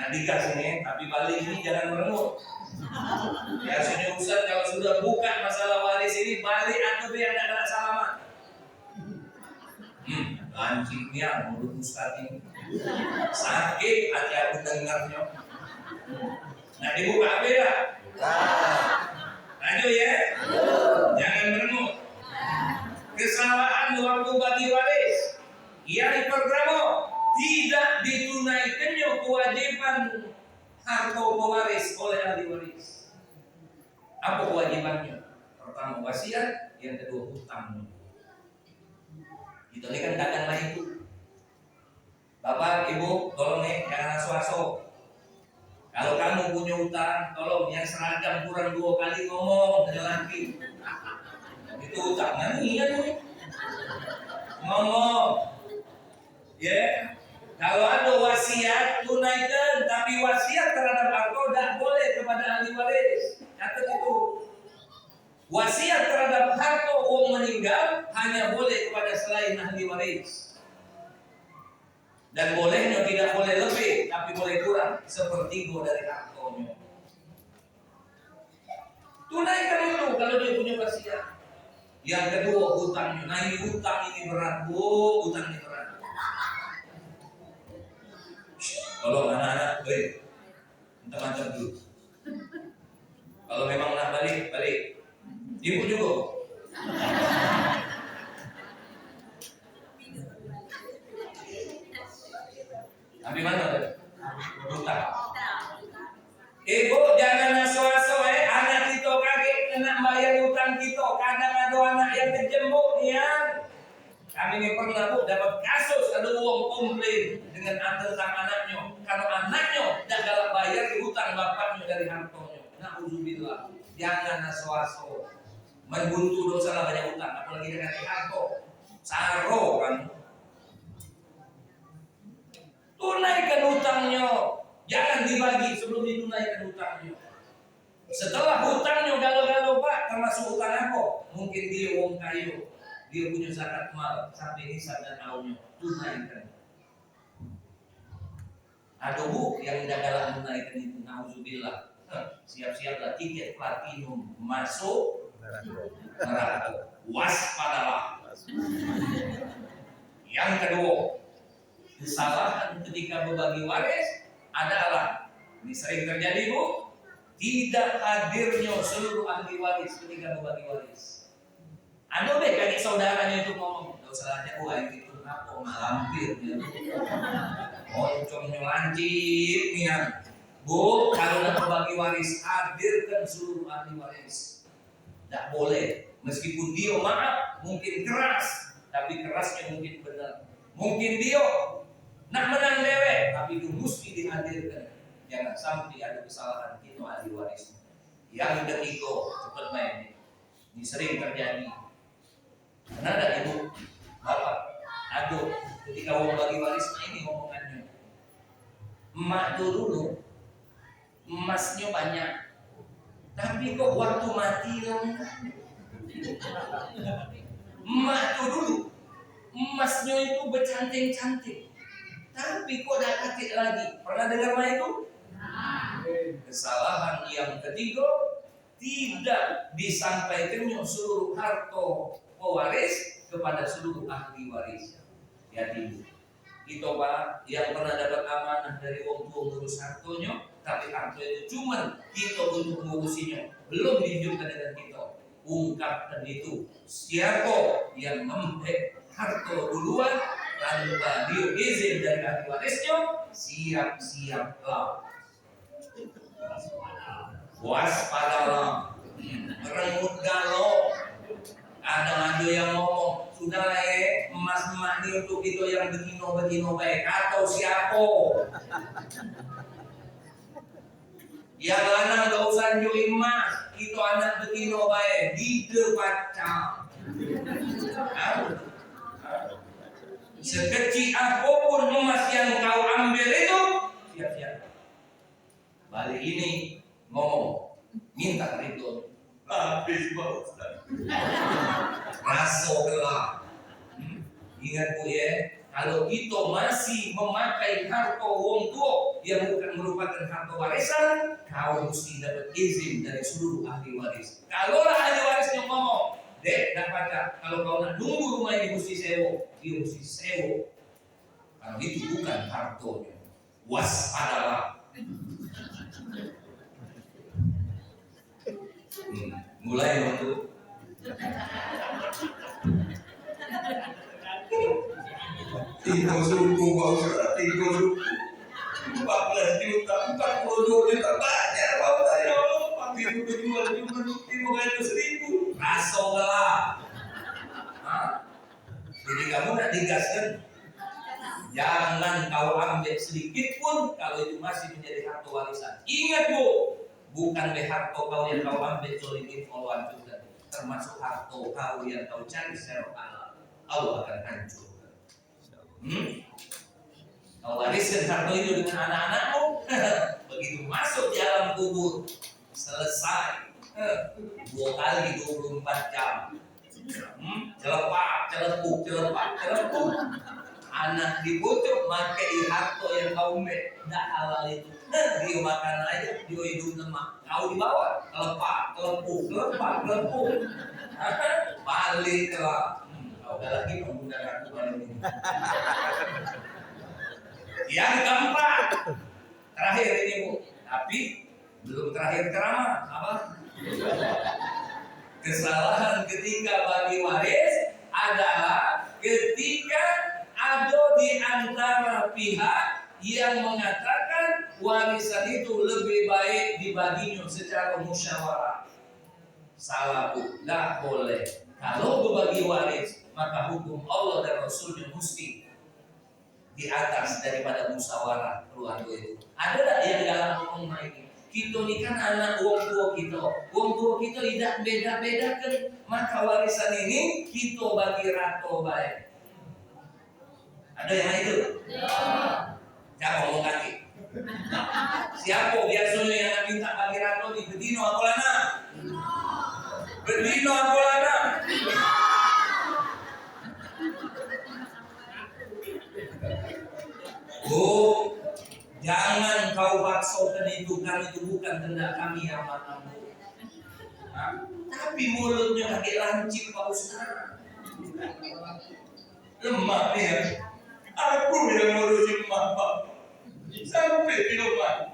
Nah dikasih nih, tapi balik ini jangan merengut. Ya sini Ustaz kalau sudah buka masalah waris ini balik atau biar tidak ada salaman. Lancingnya mulut Ustaz ini sakit hati aku dengarnya. Nah dibuka apa ya? Lanjut ya. Jangan merengut. Kesalahan waktu bagi waris. Yang pertama, tidak ditunaikannya kewajiban harta pewaris oleh ahli waris. Apa kewajibannya? Pertama wasiat, yang kedua hutang. Itu ini kan dagang lah itu. Bapak, ibu, tolong nih jangan aso-aso. Kalau kamu punya utang, tolong yang seragam kurang 2 kali ngomong dengan laki. Itu utang nih ya nih. Ngomong. Ya. Kalau ada wasiat tunaikan, tapi wasiat terhadap harta tidak boleh kepada ahli waris. Catat itu. Wasiat terhadap harta orang meninggal hanya boleh kepada selain ahli waris. Dan bolehnya tidak boleh lebih, tapi boleh kurang sepertiga dari hartanya. Tunaikan itu kalau dia punya wasiat. Yang kedua hutangnya. Nah ini hutang ini berat, bu, hutang ini berat. Kalau anak-anak, minta macam dulu. Kalau memang nak balik. Ibu juga. Tapi mana tadi? Hutang. Ibu jangan aso-aso anak kita kaget kena bayar hutang kita. Kadang ada anak yang kejembuk ya. Kami ini pernah bu dapat kasus ada uang komplain dengan tentang anaknya. Kalau anaknya tidak galak bayar hutang bapaknya dari hartanya. Na'udzubillah. Jangan aso-aso. Membuntu dosa lah banyak hutang, apalagi dengan harta. Saro kan. Tunaikan hutangnya. Jangan dibagi sebelum ditunaikan hutangnya. Setelah hutangnya galau-galau pak, termasuk hutang apa? Mungkin dia wong kayu. Dia punya zakat mal sampai hisab dan tahunnya tunaikan. Ada bu yang tidak galak menunaikan itu, na'udzubillah. Siap-siaplah tiket platinum masuk neraka. Waspadalah. Yang kedua, kesalahan ketika berbagi waris adalah ini sering terjadi bu, tidak hadirnya seluruh ahli waris ketika berbagi waris. Ada deh kayak saudaranya itu ngomong, nggak usah tanya, itu apa malampir ya. Moncongnya lancip nian. Bu, kalau nak bagi waris, hadirkan seluruh ahli waris. Tak boleh, meskipun dia maaf, mungkin keras, tapi kerasnya mungkin benar. Mungkin dia nak menang dewe, tapi itu mesti dihadirkan. Jangan sampai ada kesalahan kita ahli waris. Yang ketiga, cepat main. Ini sering terjadi. Karena ada ibu, bapak, aduh, ketika mau bagi waris, ini ngomongannya. Emak tuh dulu emasnya banyak, tapi kok waktu mati lama. Emak tuh dulu emasnya itu bercanting-canting, tapi kok dah kakek lagi. Pernah dengar mah itu? Kesalahan yang ketiga, tidak disampaikannya seluruh harta pewaris kepada seluruh ahli waris. Jadi itu Pak yang pernah dapat amanah dari wong tua ngurus hartonya, tapi harta itu cuma kita untuk mengurusinya, belum ditunjukkan dengan kita. Ungkapkan itu, siapa yang memiliki harta duluan tanpa dia izin dari ahli warisnya, siap-siaplah, waspadalah, merenggut galau. Ada yang ngomong, sudah lah emas-emas ini untuk itu yang begino baik, atau siapa yang anak gak usah jual emas, itu anak begino baik, di depan. Sekecil apapun emas yang kau ambil itu, siap-siap. Balik ini ngomong, minta ridho. Habis Pak Ustaz. Rasulullah. Ingat Bu ya, kalau kita masih memakai harta wong tua yang bukan merupakan harta warisan, kau mesti dapat izin dari seluruh ahli waris. Kalau lah ahli warisnya ngomong, dek, nak baca, kalau kau nak nunggu rumah ini mesti sewa, dia mesti sewa. Kalau itu bukan hartanya, waspadalah. Mulai waktu tiga suku bangsa, 14 juta, 42 juta banyak bangsa ya. Pagi itu jual cuma 500.000. Rasulullah. Jadi kamu nak digaskan, jangan kau ambil sedikit pun kalau itu masih menjadi harta warisan. Ingat Bu, bukan harta kau yang kau ambil solikin kau hancurkan, termasuk harta kau yang kau cari secara halal, Allah akan hancurkan. Kau wariskan harta itu dengan anak-anakmu, begitu masuk di alam kubur selesai 2 kali 24 jam. Celepuk. Anak dibutuh makai harta yang kau ambil, dah halal itu. Dia makan aja, dia hidup lemak. Kau dibawa, kelepuk. Balik lah. Kau dah lagi menggunakan Tuhan ini. Yang keempat, terakhir ini Bu, tapi belum terakhir ceramah. Apa? Kesalahan ketika bagi waris adalah ketika ada di antara pihak yang mengatakan warisan itu lebih baik dibaginya secara musyawarah. Salah Bu, tidak boleh. Kalau berbagi waris, maka hukum Allah dan Rasulnya mesti di atas daripada musyawarah keluarga itu. Ada tak yang dalam hukum ini? Kita ini kan anak wong tua kita tidak beda-bedakan, maka warisan ini kita bagi rato baik. Ada yang itu? Siapa ngomong kaki? Siapa biasanya yang minta bagi rato di bedino apa lana? Bedino apa lana? Oh, jangan kau paksakan itu, karena itu bukan kehendak kami yang manamu. Tapi mulutnya lagi lancip Pak Ustaz. Lemah dia. Aku yang ngurusin mak bapak sampai tidak mati.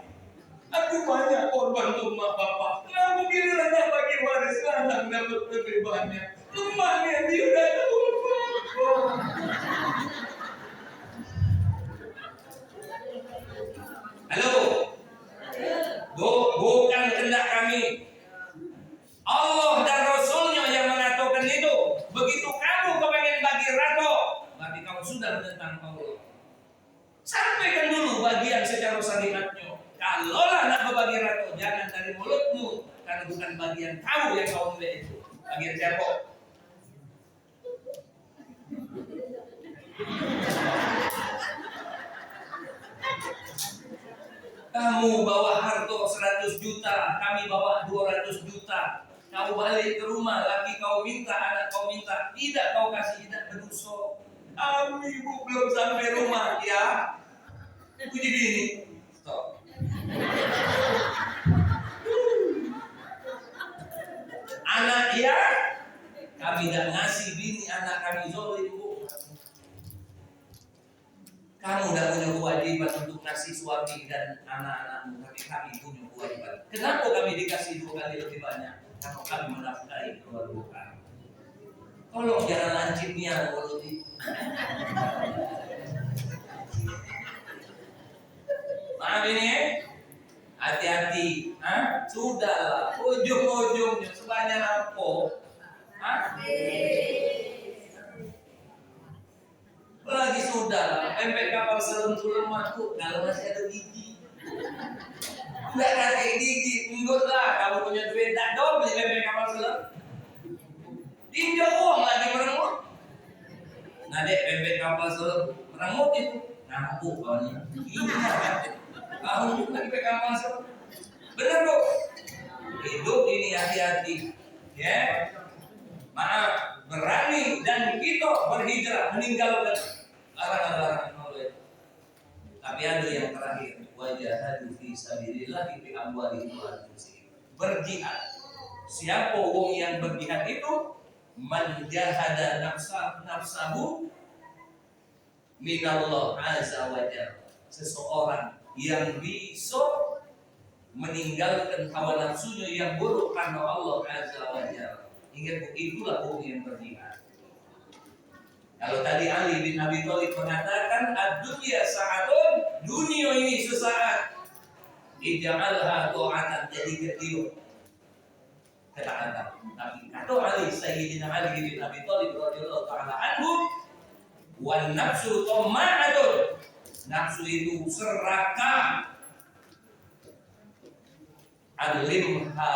Aku banyak korban untuk mak bapak. Kenapa giliran nak bagi waris anak dapat lebih banyak? Lemahnya dia datang korban. bagian secara syariatnya. Kalaulah nak berbagi rata, jangan dari mulutmu, karena bukan bagian kamu yang kau milih itu. Bagian siapa? Kamu bawa harta 100 juta, kami bawa 200 juta. Kau balik ke rumah, laki kau minta, anak kau minta, tidak kau kasih, tidak berdosa. Kami ibu belum sampai rumah, ya. Puji bini. Stop. Anak ya, kami tidak ngasih bini, anak kami zolim, bu. Kamu tidak punya kewajiban untuk kasih suami dan anak-anakmu, tapi kami punya kewajiban. Kenapa kami dikasih 2 kali lebih banyak? Karena kami menafkahi keluarga kami. Tolong jangan lancipnya mulut itu. Maaf ini, hati-hati. Sudahlah, ujung-ujungnya sebanyak apa? Lagi sudah, pempek kapal selam matu kalau masih ada gigi. Enggak ada gigi, enggak lah. Kamu punya duit, tak dong beli pempek kapal selam. Tinjau uang lagi merengut. Nah dek, pempek kapal selam merengut itu. Ngaku kawannya. Kamu juga pempek kapal selam. Benar dong. Hidup ini hati-hati. Ya. Maaf, berani dan kita berhijrah meninggalkan larangan-larangan Allah. Tapi ada yang terakhir, wajahadu fi sabilillah bi amwalihim wa anfusihim. Berjihad. Siapa orang yang berjihad itu? Man jahada nafsahu minallah azza wa jalla. Seseorang yang bisa meninggalkan hawa nafsunya yang buruk karena Allah azza wa jalla. Ingat, itulah orang yang berjihad. Kalau tadi Ali bin Abi Thalib mengatakan ad-dunya sa'atun, dunia ini sesaat. Ij'alha ta'atan, jadi kecil ketaatan. Tapi kata Ali, Sayyidina Ali bin Abi Thalib radhiyallahu ta'ala anhu, wan nafsu tamma'atun, nafsu itu serakah. Alimha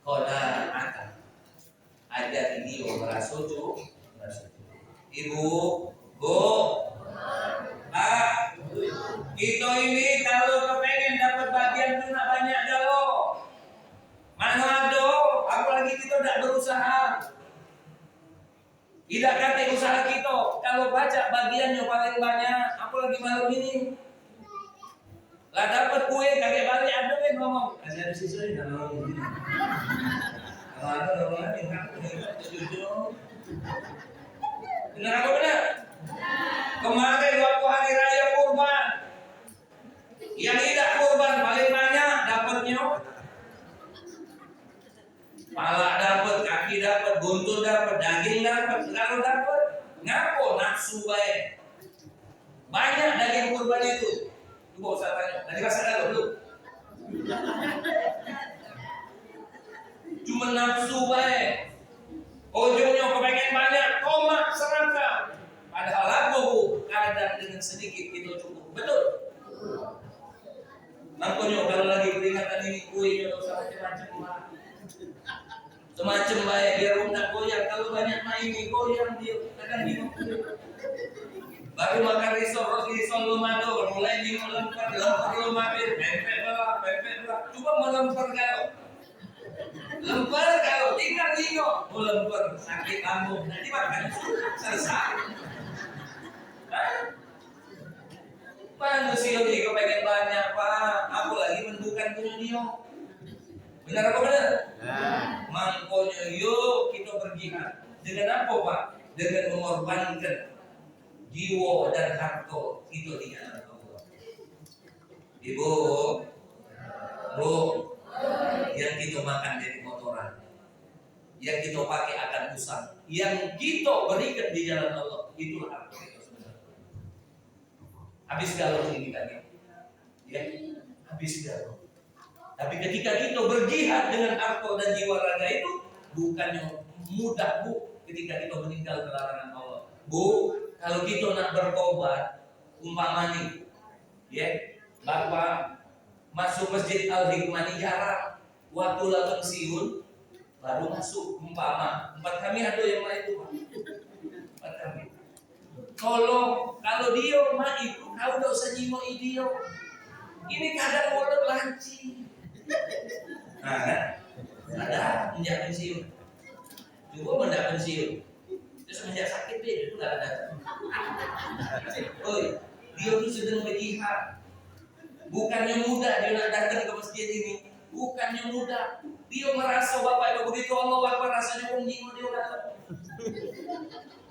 qana'atan, ada video merasa tuh. Ibu, Bu, Pak, kita ini kalau kepengen dapat bagian itu nak banyak jalo. Mana ada, apalagi kita tidak berusaha. Tidak kata usaha kita, kalau baca bagiannya paling banyak, apalagi malam ini. Lah dapat kue kakek balik ada yang ngomong, kasih ada sisa ini kalau ada orang lain yang jujur. Benar apa benar? Kemarin waktu hari raya kurban, yang tidak kurban paling banyak dapatnya. Pala dapat, kaki dapat, buntut dapat, daging dapat, segala dapat. Ngapo nafsu baik. Banyak daging kurban itu. Coba saya tanya, tadi rasa dulu. Cuma nafsu baik. Ujungnya kepengen banyak, koma serakah. Padahal lagu kadang dengan sedikit itu cukup. Betul? Makanya kalau lagi peringatan ini kuenya dosa macam-macam. Semacam baik biar tidak goyang. Kalau banyak main ini goyang dia kadang bingung. Baru makan risol lumado, mulai bingung lempar lumabir, pempek lah. Coba melempar kalau. Lempar kalau tinggal bingung, lempar sakit lambung, nanti makan selesai. Manusia ini kepengen banyak pak, aku lagi menentukan punya dia. Benar apa benar? Mangkonya yuk kita berjihad. Dengan apa pak? Dengan mengorbankan jiwa dan harta itu di jalan Allah. Ibu, Bu, yang kita makan dari kotoran, yang kita pakai akan usang, yang kita berikan di jalan Allah, itulah harta kita sebenarnya. Habis galau ini tadi, ya, habis galau. Tapi ketika kita berjihad dengan harta dan jiwa raga itu, bukannya mudah bu, ketika kita meninggal larangan Allah. Bu, kalau kita nak bertobat, umpamanya Ya, Bapak masuk masjid Al-Hikmah ini jarang. Waktu lalu siun baru masuk umpama 4 kami ada yang lain itu 4 kami. Kalau dia mah itu kau udah usah nyimoi dia. Ini kadang mulut lancing. Nah, ada menjak pensiun. Juga mendak pensiun. Terus semenjak sakit dia itu nggak ada. Oi, dia tuh sedang berjihad. Bukannya mudah dia nak datang ke masjid ini. Bukannya mudah. Dia merasa Bapak Ibu begitu Allah Akbar rasanya jiwa dia datang.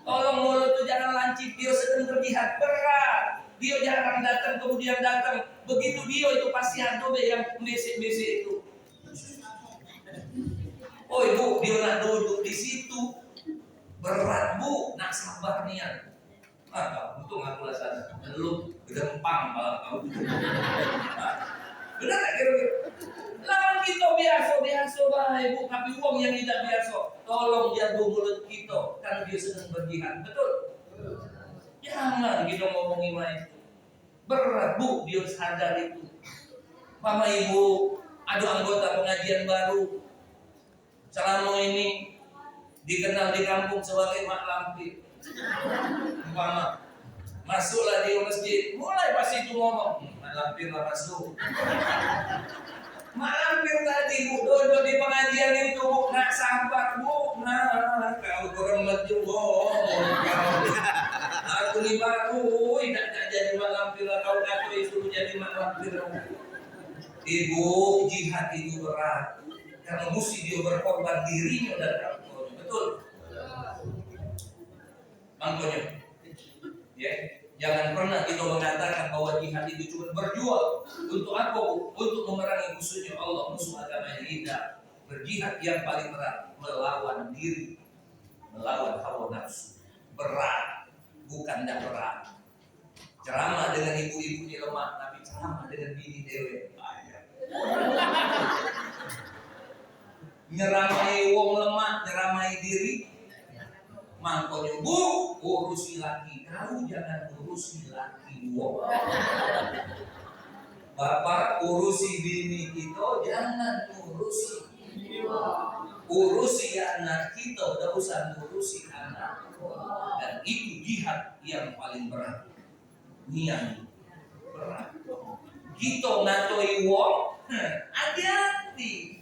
Tolong mulut itu jangan lancip. Dia sedang berjihad berat. Dia jarang datang kemudian datang. Begitu dia itu pasti ada yang besi itu. Oh ibu, dia nak duduk di situ berat bu, nak sabar niat. Untung aku lah sana. Lu gempang malah kau. Benar tak kira-kira? Lawan kita biasa baik bu, tapi uang yang tidak biasa. Tolong jaga mulut kita, karena dia sedang berjihad. Betul? Jangan kita ngomongin itu. Berat bu, dia sadar itu. Mama ibu, ada anggota pengajian baru. Selama ini dikenal di kampung sebagai mak lampir. Umpama masuklah di masjid, mulai pas itu ngomong, mak lampir lah masuk. Mak lampir tadi bu, duduk di pengajian itu bu, nak sabar bu, nah kau kurang juga. Aku ni baru, tidak jadi mak lampir lah, kau kata itu jadi mak lampir. Ibu, jihad itu berat. Karena mesti dia berkorban dirinya dan kawannya, betul? Makanya, ya, jangan pernah kita mengatakan bahwa jihad itu cuma berjuang untuk apa? Untuk memerangi musuhnya Allah, musuh agama yang tidak. Berjihad yang paling berat melawan diri, melawan hawa nafsu. Berat, bukan tidak berat. Ceramah dengan ibu-ibu ini lemah, tapi ceramah dengan bini dewe. Nyeramai wong lemah, nyeramai diri. Mangkonya bu, urusi laki kau, jangan urusi laki wong. Bapak urusi bini kita, jangan urusi. Urusi anak kita, tidak usah urusi anak. Dan itu jihad yang paling berat. Niat berat. Kita ngatoi wong, hati-hati.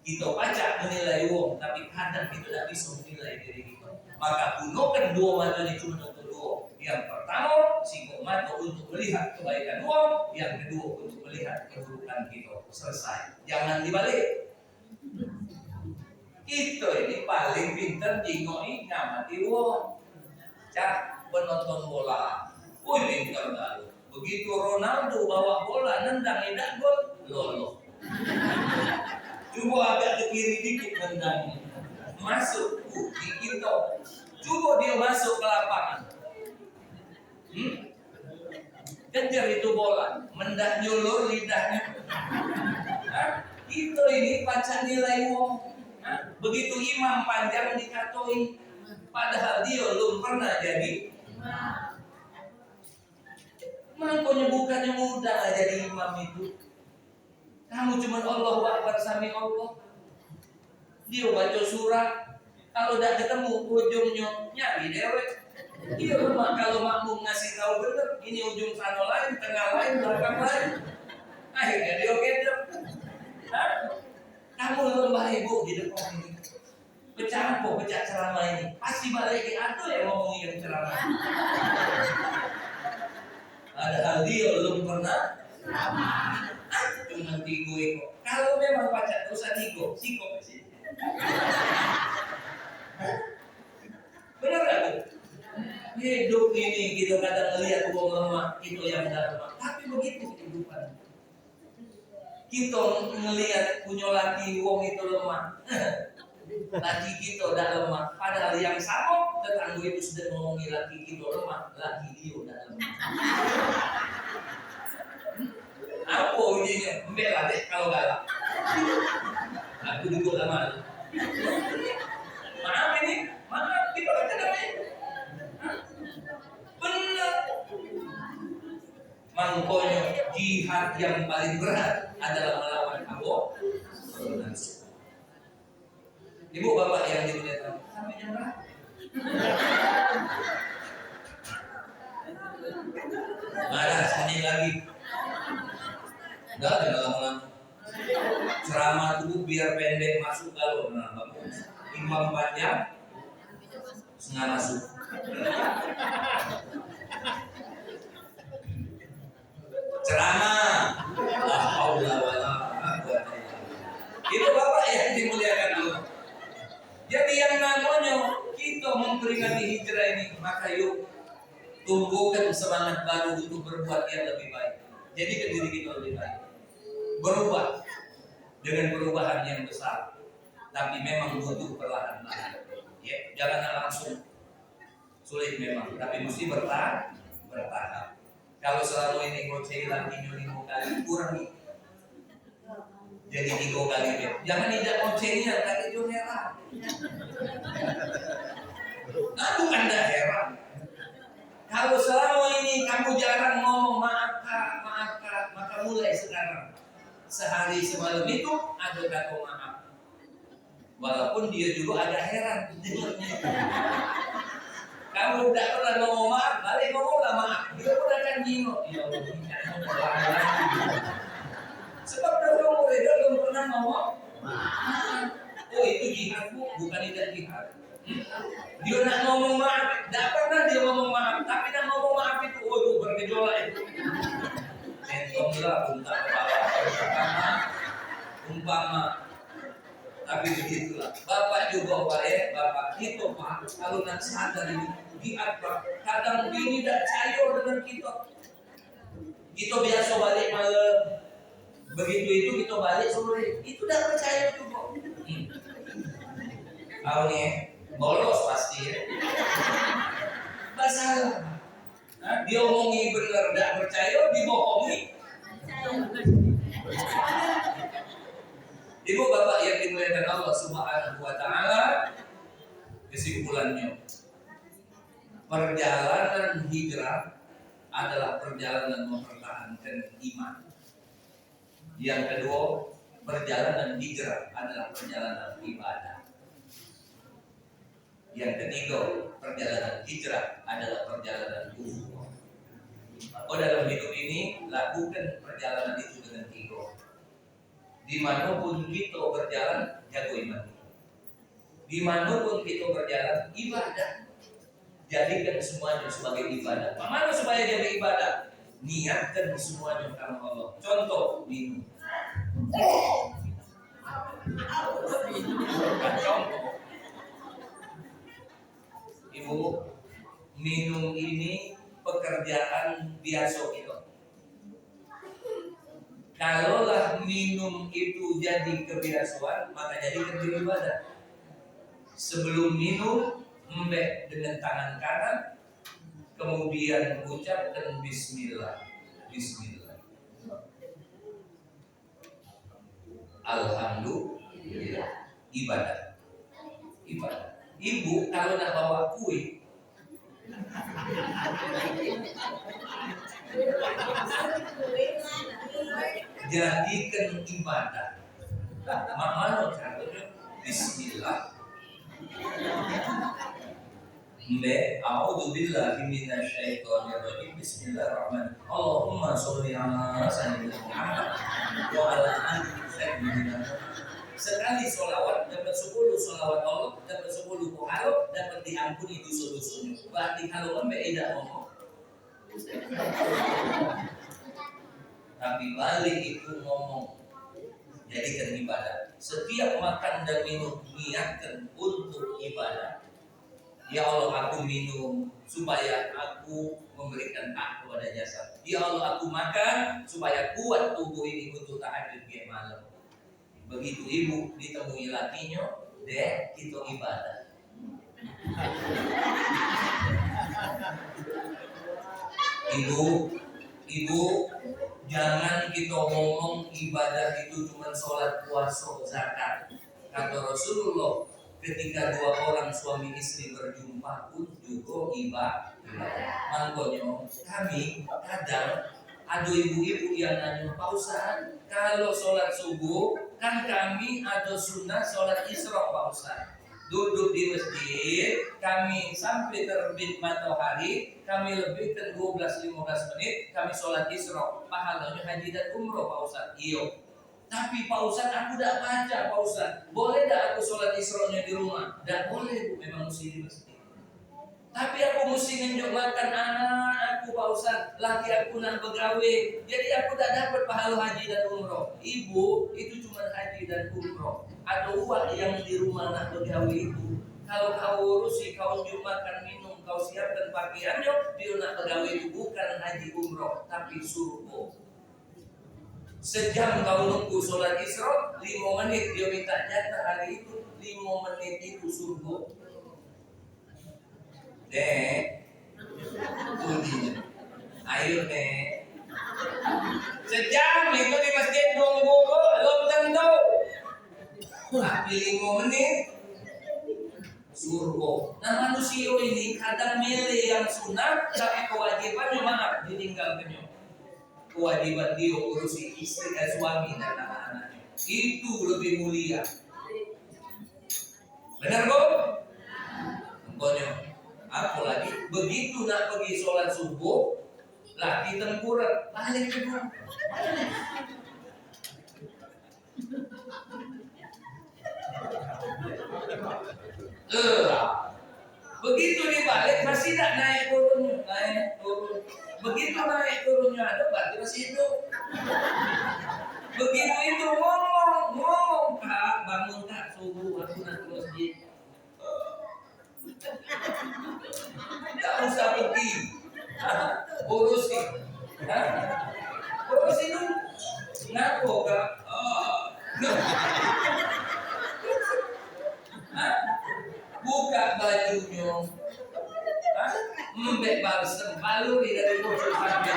Kita pacak menilai wong, tapi kadang kita tidak bisa menilai diri kita. Maka gunakan dua mata ini cuma untuk dua. Yang pertama, sikap mata untuk melihat kebaikan wong. Yang kedua, untuk melihat keburukan kita. Selesai. Jangan dibalik. Kita ini paling pintar jingoi ngamati wong. Cak penonton bola, pintar dah. Begitu Ronaldo bawa bola, nendang tidak gol, lolo. Coba agak ke kiri dikit nendangnya, masuk, dikit toh. Coba dia masuk ke lapangan, kejar itu bola, mendah nyulur lidahnya. Itu ini pacar nilai wong. Begitu imam panjang dikatoi, padahal dia belum pernah jadi. Makanya bukannya mudah jadi imam itu. Kamu cuma Allahu Akbar sami Allah. Dia baca surah. Kalau tidak ketemu ujungnya nyari dewek. Dia lemah kalau makmum ngasih tahu benar. Ini ujung sana lain, tengah lain, belakang lain. Akhirnya dia gedek. Kamu lemah ibu di depan ini. Pecah ceramah ini. Pasti balik ada yang ngomongin ceramah. Padahal dia belum pernah ceramah. Cuma tigo itu. Kalau memang pacar usah tigo, siko sih. Benar nggak bu? Hidup ini kita kadang melihat uang lemah, itu yang lemah. Tapi begitu kehidupan. Kita melihat punya laki uang itu lemah. Laki kita udah lemah. Padahal yang sama tetangga itu sudah ngomongi laki kita lemah, laki dia udah lemah. Apa ujinya? Membela deh kalau galak. Aku juga lama. Maaf ini, maaf kita kata namanya. Benar. Mangkonyo jihad yang paling berat adalah melawan hawa nafsu. Ibu bapak yang dimuliakan, sampai jam berapa? Marah sekali lagi. Enggak ada lama-lama. Ceramah itu biar pendek masuk kalau bagus. Imam panjang setengah masuk. Ceramah. La haula wala quwwata illa billah. Itu bapak yang dimuliakan Allah. Jadi yang namanya kita memperingati hijrah ini, maka yuk tumbuhkan semangat baru untuk berbuat yang lebih baik. Jadikan diri kita lebih baik. Berubah dengan perubahan yang besar, tapi memang butuh perlahan-lahan. Ya, jangan langsung. Sulit memang, tapi mesti bertahap. Kalau selalu ini ngoceh lagi 5 kali, kurangi. Jadi 3 kali deh. Jangan tidak ngocehnya, tapi itu heran. Nah, bukan dah heran. Kalau selama ini kamu jarang ngomong maaf kak, maka mulai sekarang sehari semalam itu ada kata maaf. Walaupun dia juga agak heran dengarnya. Kamu tidak pernah ngomong maaf, balik ngomonglah maaf. Dia pun akan bingung. Ya Allah, sebab kamu belum pernah ngomong maaf. Oh itu jihad bu, bukan tidak jihad. Dia nak ngomong maaf, tidak pernah dia ngomong maaf, tapi nak ngomong maaf itu, oh itu bergejolak itu. Entonglah unta kepala, umpama. Tapi begitulah. Bapak juga baik, bapak kita pak. Kalau nak sadar ini, jihad pak. Kadang ini tidak cair dengan kita. Kita biasa balik malam. Begitu itu kita balik sore. Itu tidak percaya juga. Tahu nih, bolos pasti ya. Masalah. Nah, dia omongi benar, tidak percaya, dibohongi. Ibu bapak yang dimuliakan Allah Subhanahu wa Ta'ala, kesimpulannya, perjalanan hijrah adalah perjalanan mempertahankan iman. Yang kedua, perjalanan hijrah adalah perjalanan ibadah. Yang ketiga, perjalanan hijrah adalah perjalanan ukhuwah. Dalam hidup ini lakukan perjalanan itu dengan tiga. Dimanapun kita berjalan, jago iman. Dimanapun kita berjalan, ibadah. Jadikan semuanya sebagai ibadah. Bagaimana supaya jadi ibadah? Niatkan semuanya karena Allah. Contoh, minum. Contoh. Ibu, minum ini pekerjaan biasa kita. Kalaulah minum itu jadi kebiasaan, maka jadi kerja ibadah. Sebelum minum, embek dengan tangan kanan, kemudian ucapkan Bismillah. Bismillah. Alhamdulillah. Ibadah. Ibadah. Ibu kalau nak bawa kue, jadikan ibadah. Mana caranya? Bismillah. A'udzubillahi minasyaitonirrajim. Bismillahirrahmanirrahim. Allahumma sholli ala sayyidina Muhammad wa ala ali sayyidina. Sekali sholawat dapat 10 sholawat Allah, dapat 10 kuhalo, dapat diampuni dosa-dosanya. Berarti kalau tidak ngomong, tapi balik itu ngomong, jadikan ibadah. Setiap makan dan minum niatkan untuk ibadah. Ya Allah, aku minum supaya aku memberikan hak kepada jasad. Ya Allah, aku makan supaya kuat tubuh ini untuk tahajud di malam. Begitu ibu ditemui lakinya, deh kita ibadah. Ibu, jangan kita ngomong ibadah itu cuma sholat, puasa, zakat. Kata Rasulullah, ketika 2 orang suami istri berjumpa pun juga ibadah. Makanya kami kadang Ada ibu-ibu yang nanya, Pak Ustaz, kalau sholat subuh kan kami ada sunnah sholat isra Pak Ustaz. Duduk di masjid, kami sampai terbit matahari, kami lebihkan 12-15 menit, kami sholat isra. Pahalanya haji dan umroh Pak Ustaz. Iya. Tapi Pak Ustaz, aku tidak baca Pak Ustaz. Boleh tidak aku sholat isra-nya di rumah? Tidak boleh Bu, memang mesti di masjid. Tapi aku mesti menjawabkan anak aku Pak Ustaz, laki aku nak begawe, jadi aku tak dapat pahala haji dan umroh. Ibu, itu cuma haji dan umroh. Ada uang yang di rumah nak begawe itu. Kalau kau urusi, kau makan minum, kau siapkan pakaiannya, dia nak begawe itu bukan haji umroh, tapi surga. Sejam kau nunggu sholat isra, 5 menit dia minta jatah hari itu, 5 menit itu surga. Nek, bunyinya, ayo Nek. Sejam itu di masjid nunggu, belum tentu. Tapi 5 menit surga. Nah manusia ini kadang milih yang sunnah, tapi kewajibannya maaf ditinggalkannya. Kewajiban dia urusi istri dan suami dan anak-anaknya itu lebih mulia. Benar Bu? Pokoknya. Apalagi begitu nak pergi sholat subuh, lagi tengkurap, balik ke rumah. Begitu dibalik masih tak naik turunnya, naik turun. Begitu naik turunnya ada berarti masih hidup. Begitu itu ngomong Kak, bangun Kak subuh aku nak ke masjid. Tak usah pergi, urusi, urusi dulu. Kenapa Kak? Buka bajunya, mbek balsem, baluri dari musuh sampai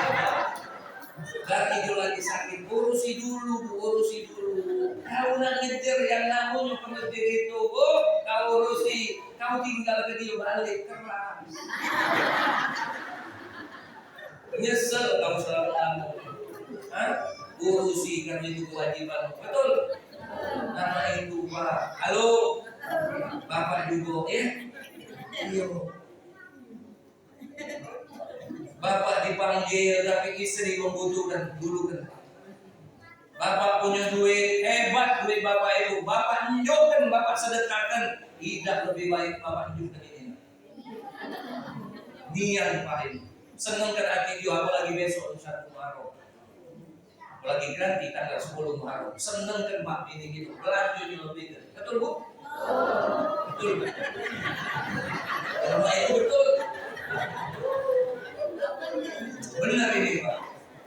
lagi itu lagi sakit, urusi dulu. Kau nak ngejar yang namanya pengejar itu, kau urusi, kau tinggal ke dia balik keras. Nyesel kau selalu ngomong, urusi karena itu kewajiban, betul? Nama itu Pak. Halo, Bapak juga ya? Iya. Bapak dipanggil tapi istri membutuhkan dulu kan. Bapak punya duit, hebat duit Bapak itu. Bapak tunjukkan, Bapak sedekahkan. Tidak lebih baik Bapak tunjukkan ini. Niat Pak ini. Senangkan hati dia, apalagi besok 1 Muharram. Apalagi ganti tanggal 10 Muharram. Senangkan Pak ini gitu. Belanja ini lebih. Betul Bu? Betul. Kalau itu betul. Benar ini Pak.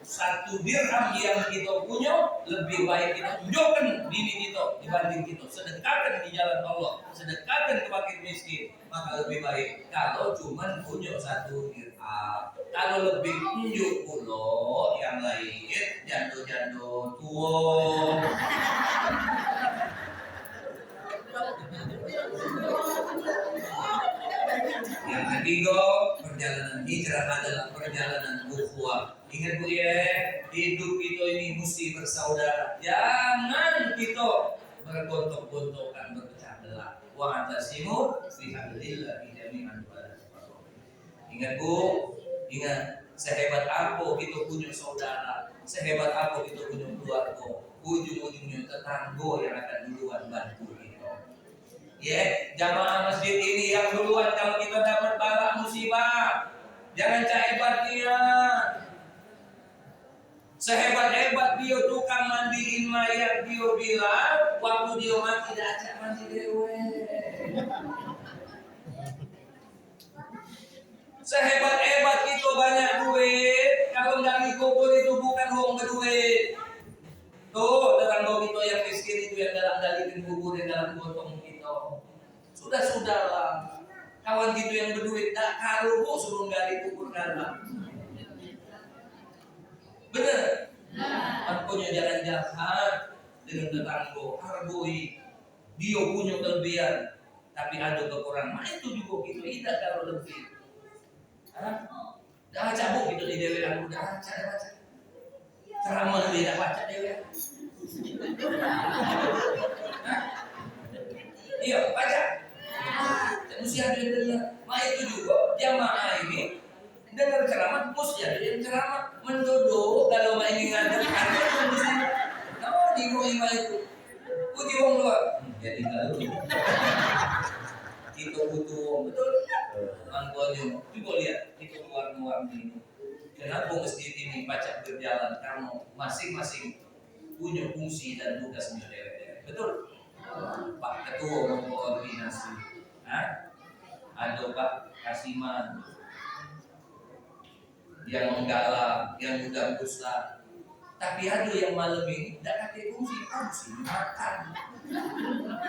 1 dirham yang kita punya lebih baik kita tunjukkan diri kita dibanding kita sedekahkan di jalan Allah, sedekahkan ke fakir miskin, maka lebih baik kalau cuma punya 1 dirham. Kalau lebih tunjuk pula yang lain jando-jando tua. Yang ketiga, perjalanan hijrah adalah perjalanan ukhuwah. Ingat Bu ya, hidup kita ini mesti bersaudara. Jangan kita bergontok-gontokan, berpecah belah. Wa atasimu bihablillah jami'an wala tafarraqu. Ingat Bu, ingat sehebat apa kita punya saudara, sehebat apa kita punya keluarga, ujung-ujungnya tetangga yang akan duluan bantu kita. Ya, jamaah masjid ini yang duluan kalau kita dapat bala musibah, jangan hebat dia. Sehebat-hebat dia tukang mandiin mayat, dia bilang waktu dia mati tidak acak mandi dewe. Sehebat-hebat itu banyak duit, kalau nggak dikubur itu bukan hong berduit. Tuh tetangga kita yang miskin itu yang dalam-dalikin kubur yang dalam gotong kita. Sudahlah, kawan gitu yang berduit tak kalau Bu suruh gali kubur dalam. Benar. Makanya jangan jahat dengan tetangga, hargoi. Dia punya kelebihan, tapi ada kekurangan. Itu juga kita tidak kalau lebih. Dah cabut gitu di dewan, dah baca. baca deh. Iya, baca. Mesti ada yang dengar. Nah itu juga jamaah ini dengar ceramah, mesti ada yang ceramah mendodo kalau mau ingin ngajarkan mesti. Oh di rumah itu, uji wong luar. Jadi kalau kita butuh betul, angkonya. Coba lihat itu luar ini. Kenapa masjid ini baca berjalan? Karena masing-masing punya fungsi dan tugas sendiri. Betul? Pak Ketua mengkoordinasi. Ada Pak Kasiman yang menggalak, yang mudah besar. Tapi ada yang malam ini tidak ada fungsi makan.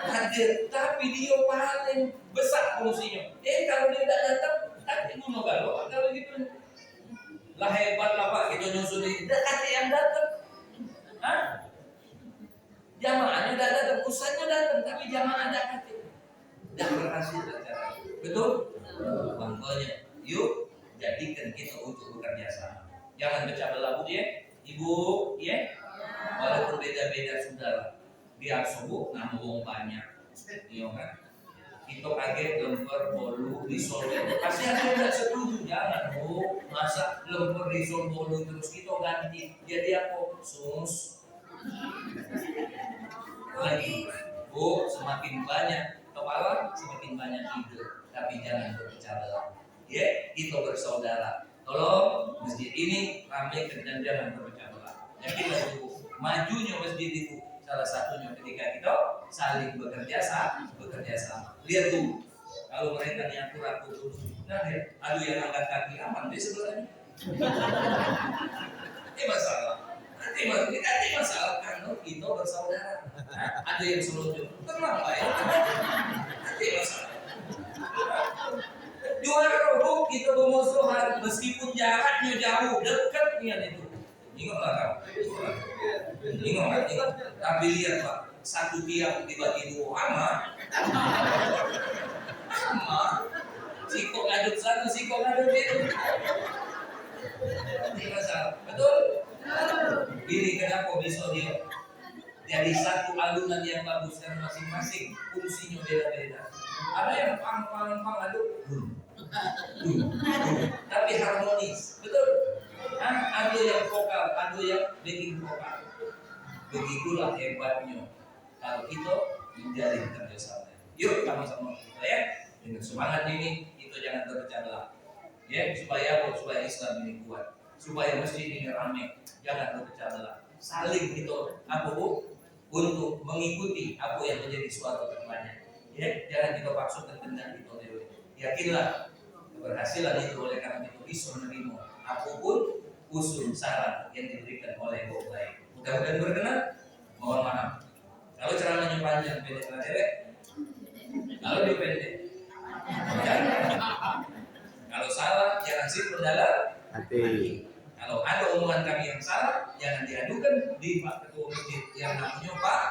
Hadir, tapi dia paling besar fungsinya. Kalau dia tidak datang, tapi bunuh kalau gitu. Lah hebat lah Pak, kita nyusun ini. Tidak ada yang datang. Jamaahnya tidak datang, usahanya datang, tapi jamaah tidak datang. Tidak berhasil acara. Betul? Makanya, yuk jadikan kita untuk bekerja sama. Jangan pecah belah Bu ya, Ibu ya. Walaupun beda-beda saudara, biar subuh nama wong banyak, iya kan? Kita kaget lemper bolu risol. Pasti ada yang tidak setuju, jangan Bu. Masa lemper risol bolu terus kita ganti jadi apa? Sus. Lagi Bu, semakin banyak kepala semakin banyak ide, tapi jangan berpecah belah. Ya, kita bersaudara. Tolong masjid ini ramaikan dan jangan berpecah belah. Yakinlah itu majunya masjid itu salah satunya ketika kita saling bekerja sama. Lihat tuh, kalau mereka yang kurang nah lihat, ada yang angkat kaki aman di sebelahnya. Nanti masalah karena kita bersaudara. Ada yang selunjuk, kenapa ya? Nanti masalah. Juara robo kita bermusuhan meskipun jaraknya jauh, dekat niat itu. Ingatlah kamu. Ingat. Tapi lihat Pak, satu tiang dibagi dua sama. Sikok ngaduk satu, sikok ngaduk itu. Nanti masalah, betul? Ini kenapa bisa dia? Jadi satu alunan yang bagus dan masing-masing fungsinya beda-beda. Ada yang pang aduk, tapi harmonis, betul? Ada yang vokal, ada yang backing vokal. Begitulah hebatnya kalau kita menjadi kerjasama. Yuk sama-sama ya, dengan semangat ini kita jangan terpecah belah. Ya, supaya Islam ini kuat, supaya masjid ini ramai, jangan terpecah belah. Saling kita untuk mengikuti apa yang menjadi suatu ketuanya. Ya, jangan kita paksakan kehendak kita dewe. Yakinlah keberhasilan itu oleh karena itu bisa menerima apapun usul saran yang diberikan oleh Bapak Baik. Mudah-mudahan berkenan. Mohon maaf. Kalau ceramahnya panjang pendek dewe. Kalau dia pendek. Kalau salah jangan simpen dalam hati. Kalau ada omongan kami yang salah, jangan diadukan di Pak Ketua Masjid yang namanya Pak.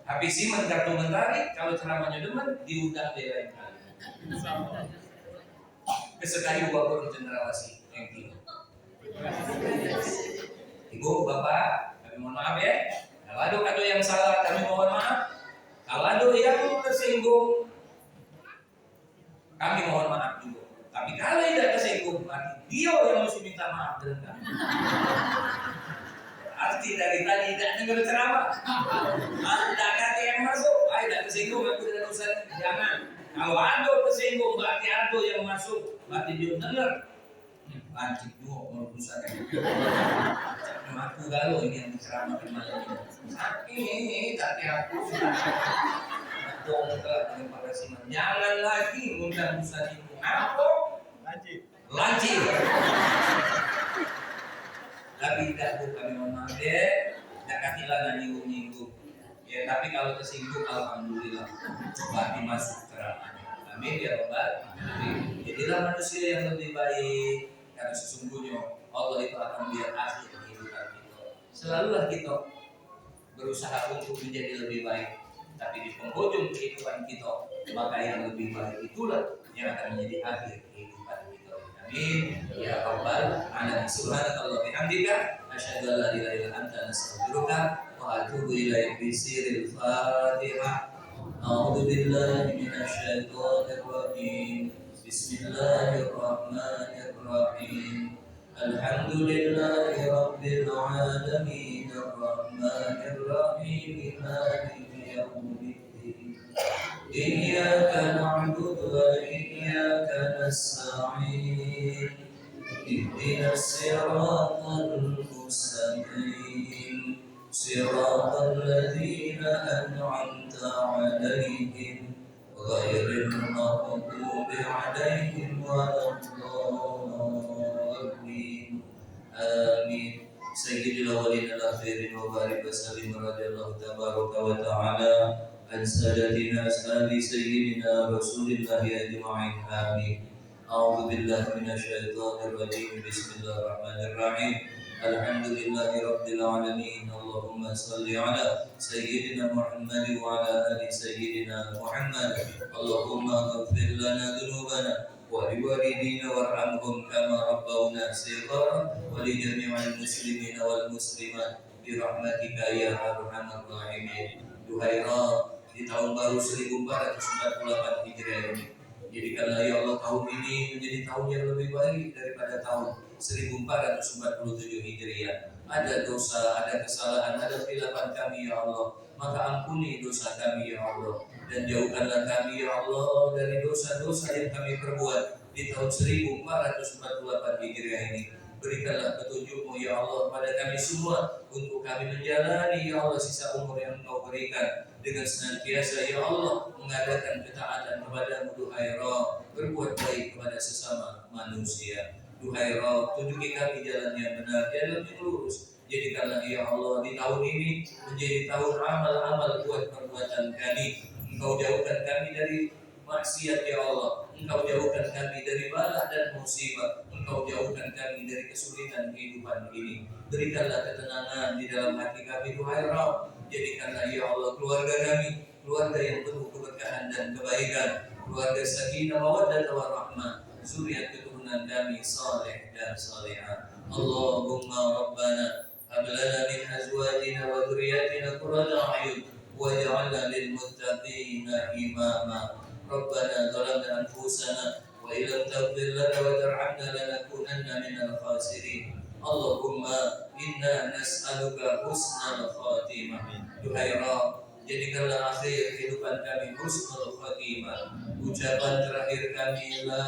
Habis simen kartu mentari, kalau ceramahnya demen, diundang di lain kali. Kesekali Bapak Cendrawasih yang kilo. Ibu, Bapak, kami mohon maaf ya. Kalau ada yang salah, kami mohon maaf. Kalau ada yang tersinggung, kami mohon maaf juga. Tapi kalau tidak tersinggung, dia yang mesti minta maaf dengan kami. Arti dari tadi tidak dengar ceramah. Tidak kata yang masuk, tidak tersinggung, aku tidak usah. Jangan. Kalau ada tersinggung, berarti ada yang masuk, berarti dia dengar. Lanjut juga mau berusaha. Aku galau ini yang ceramah malam ini. Tapi aku sudah bongkar dengan Pak Kasiman. Jangan lagi undang Ustaz itu. Apa? Lancip. Tapi tidak bukan mohon maaf ya. Tidak katilah nyinggung-nyinggung. Ya, tapi kalau tersinggung alhamdulillah. Berarti masuk ceramahnya. Amin ya Rabbal alamin. Jadilah manusia yang lebih baik. Karena sesungguhnya Allah itu akan melihat akhir kehidupan kita. Selalulah kita berusaha untuk menjadi lebih baik. Tapi di penghujung kehidupan kita, maka yang lebih baik itulah yang akan menjadi akhir kehidupan kita. Amin ya Rabbal alamin. Subhanallah. bihamdika asyhadu an la ilaha illa anta astaghfiruka wa atubu ilaik. Bisiril Fatihah. A'udzu billahi minasy syaithanir rajim. Bismillahirrahmanirrahim. Alhamdulillahi rabbil alamin arrahmanir rahim maliki yaumiddin. Iyyaka na'budu wa iyyaka nasta'in. Ihdinas siratal mustaqim. Siratal ladzina an'amta 'alaihim ghairil maghdubi 'alaihim waladdallin. Amin. Sayyidil awwalin wal akhirin wa barik wa sallim radhiyallahu tabaraka wa ta'ala an sadatina ashabi sayyidina Rasulillahi ajma'in. Amin. A'udzu billahi minasy syaithanir rajim. Bismillahirrahmanirrahim. Alhamdulillahi rabbil alamin. Allahumma shalli ala sayyidina Muhammad wa ala ali sayyidina Muhammad. Allahumma ighfir lana dhunubana wa liwalidina warhamhum kama rabbawna shighara wa li jami'il muslimina wal muslimat bi rahmatika ya arhamar rahimin. Duhai Rabb, di tahun baru 1448 Hijriah ini, jadikanlah ya Allah tahun ini menjadi tahun yang lebih baik daripada tahun 1447 Hijriah. Ada dosa, ada kesalahan, ada khilafan kami ya Allah, maka ampuni dosa kami ya Allah, dan jauhkanlah kami ya Allah dari dosa-dosa yang kami perbuat di tahun 1448 Hijriah ini. Berikanlah petunjuk-Mu ya Allah pada kami semua untuk kami menjalani ya Allah sisa umur yang Engkau berikan dengan senantiasa ya Allah mengadakan ketaatan kepada-Mu. Duhai Rabb, berbuat baik kepada sesama manusia. Duhai Rabb, tunjuki kami jalan yang benar, jalan yang lurus. Jadikanlah ya Allah di tahun ini menjadi tahun amal-amal buat perbuatan kami. Engkau jauhkan kami dari maksiat ya Allah. Engkau jauhkan kami dari bala dan musibah. Engkau jauhkan kami dari kesulitan kehidupan ini. Berikanlah ketenangan di dalam hati kami Duhai Rabb. Jadikanlah ya Allah keluarga kami keluarga yang penuh keberkahan dan kebaikan, keluarga sakinah mawaddah warahmah, zuriat keturunan kami saleh dan salihah. Allahumma rabbana hab lana min azwajina wa dhurriyyatina qurrata a'yun waj'alna lil muttaqina imama. Rabbana zalamna anfusana wa illam taghfir lana wa tarhamna lanakunanna minal khasirin. Allahumma inna nas'aluka husnal khatimah. Duhai Rabb, jadikanlah akhir kehidupan kami husnul khatimah. Ucapan terakhir kami la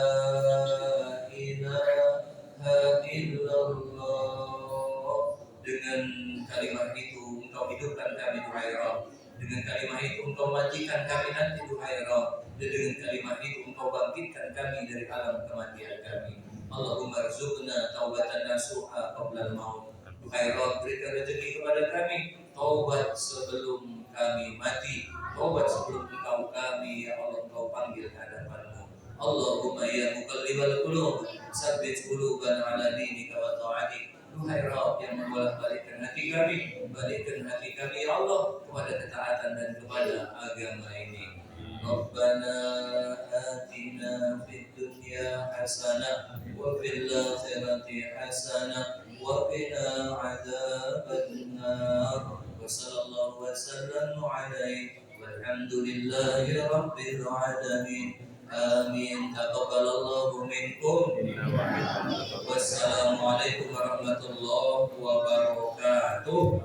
ilaha illallah. Dengan kalimat itu Engkau hidupkan kami Duhai Rabb. Dengan kalimat itu Engkau matikan kami nanti Duhai Rabb. Dan dengan kalimat itu Engkau bangkitkan kami dari alam kematian kami. Allahumma rzuqna taubatan nasuha qabla al-maut. Duhai Rabb, berikan rezeki kepada kami taubat sebelum kami mati, taubat sebelum Engkau kami ya Allah Engkau panggil ke hadapan-Mu. Allahumma ya muqallibal qulub, tsabbit qulubana ala dinika wa ta'atik. Duhai Rabb yang membolak-balikkan hati kami, balikkan hati kami ya Allah kepada ketaatan dan kepada agama ini. Rabbana atina fid dunya hasanah wa fil akhirati hasanah wa qina adzabannar. Wa sallallahu wa sallam alaihi walhamdulillahi rabbil alamin. Amin. Taqabbalallahu minkum. Wassalamualaikum warahmatullahi wabarakatuh.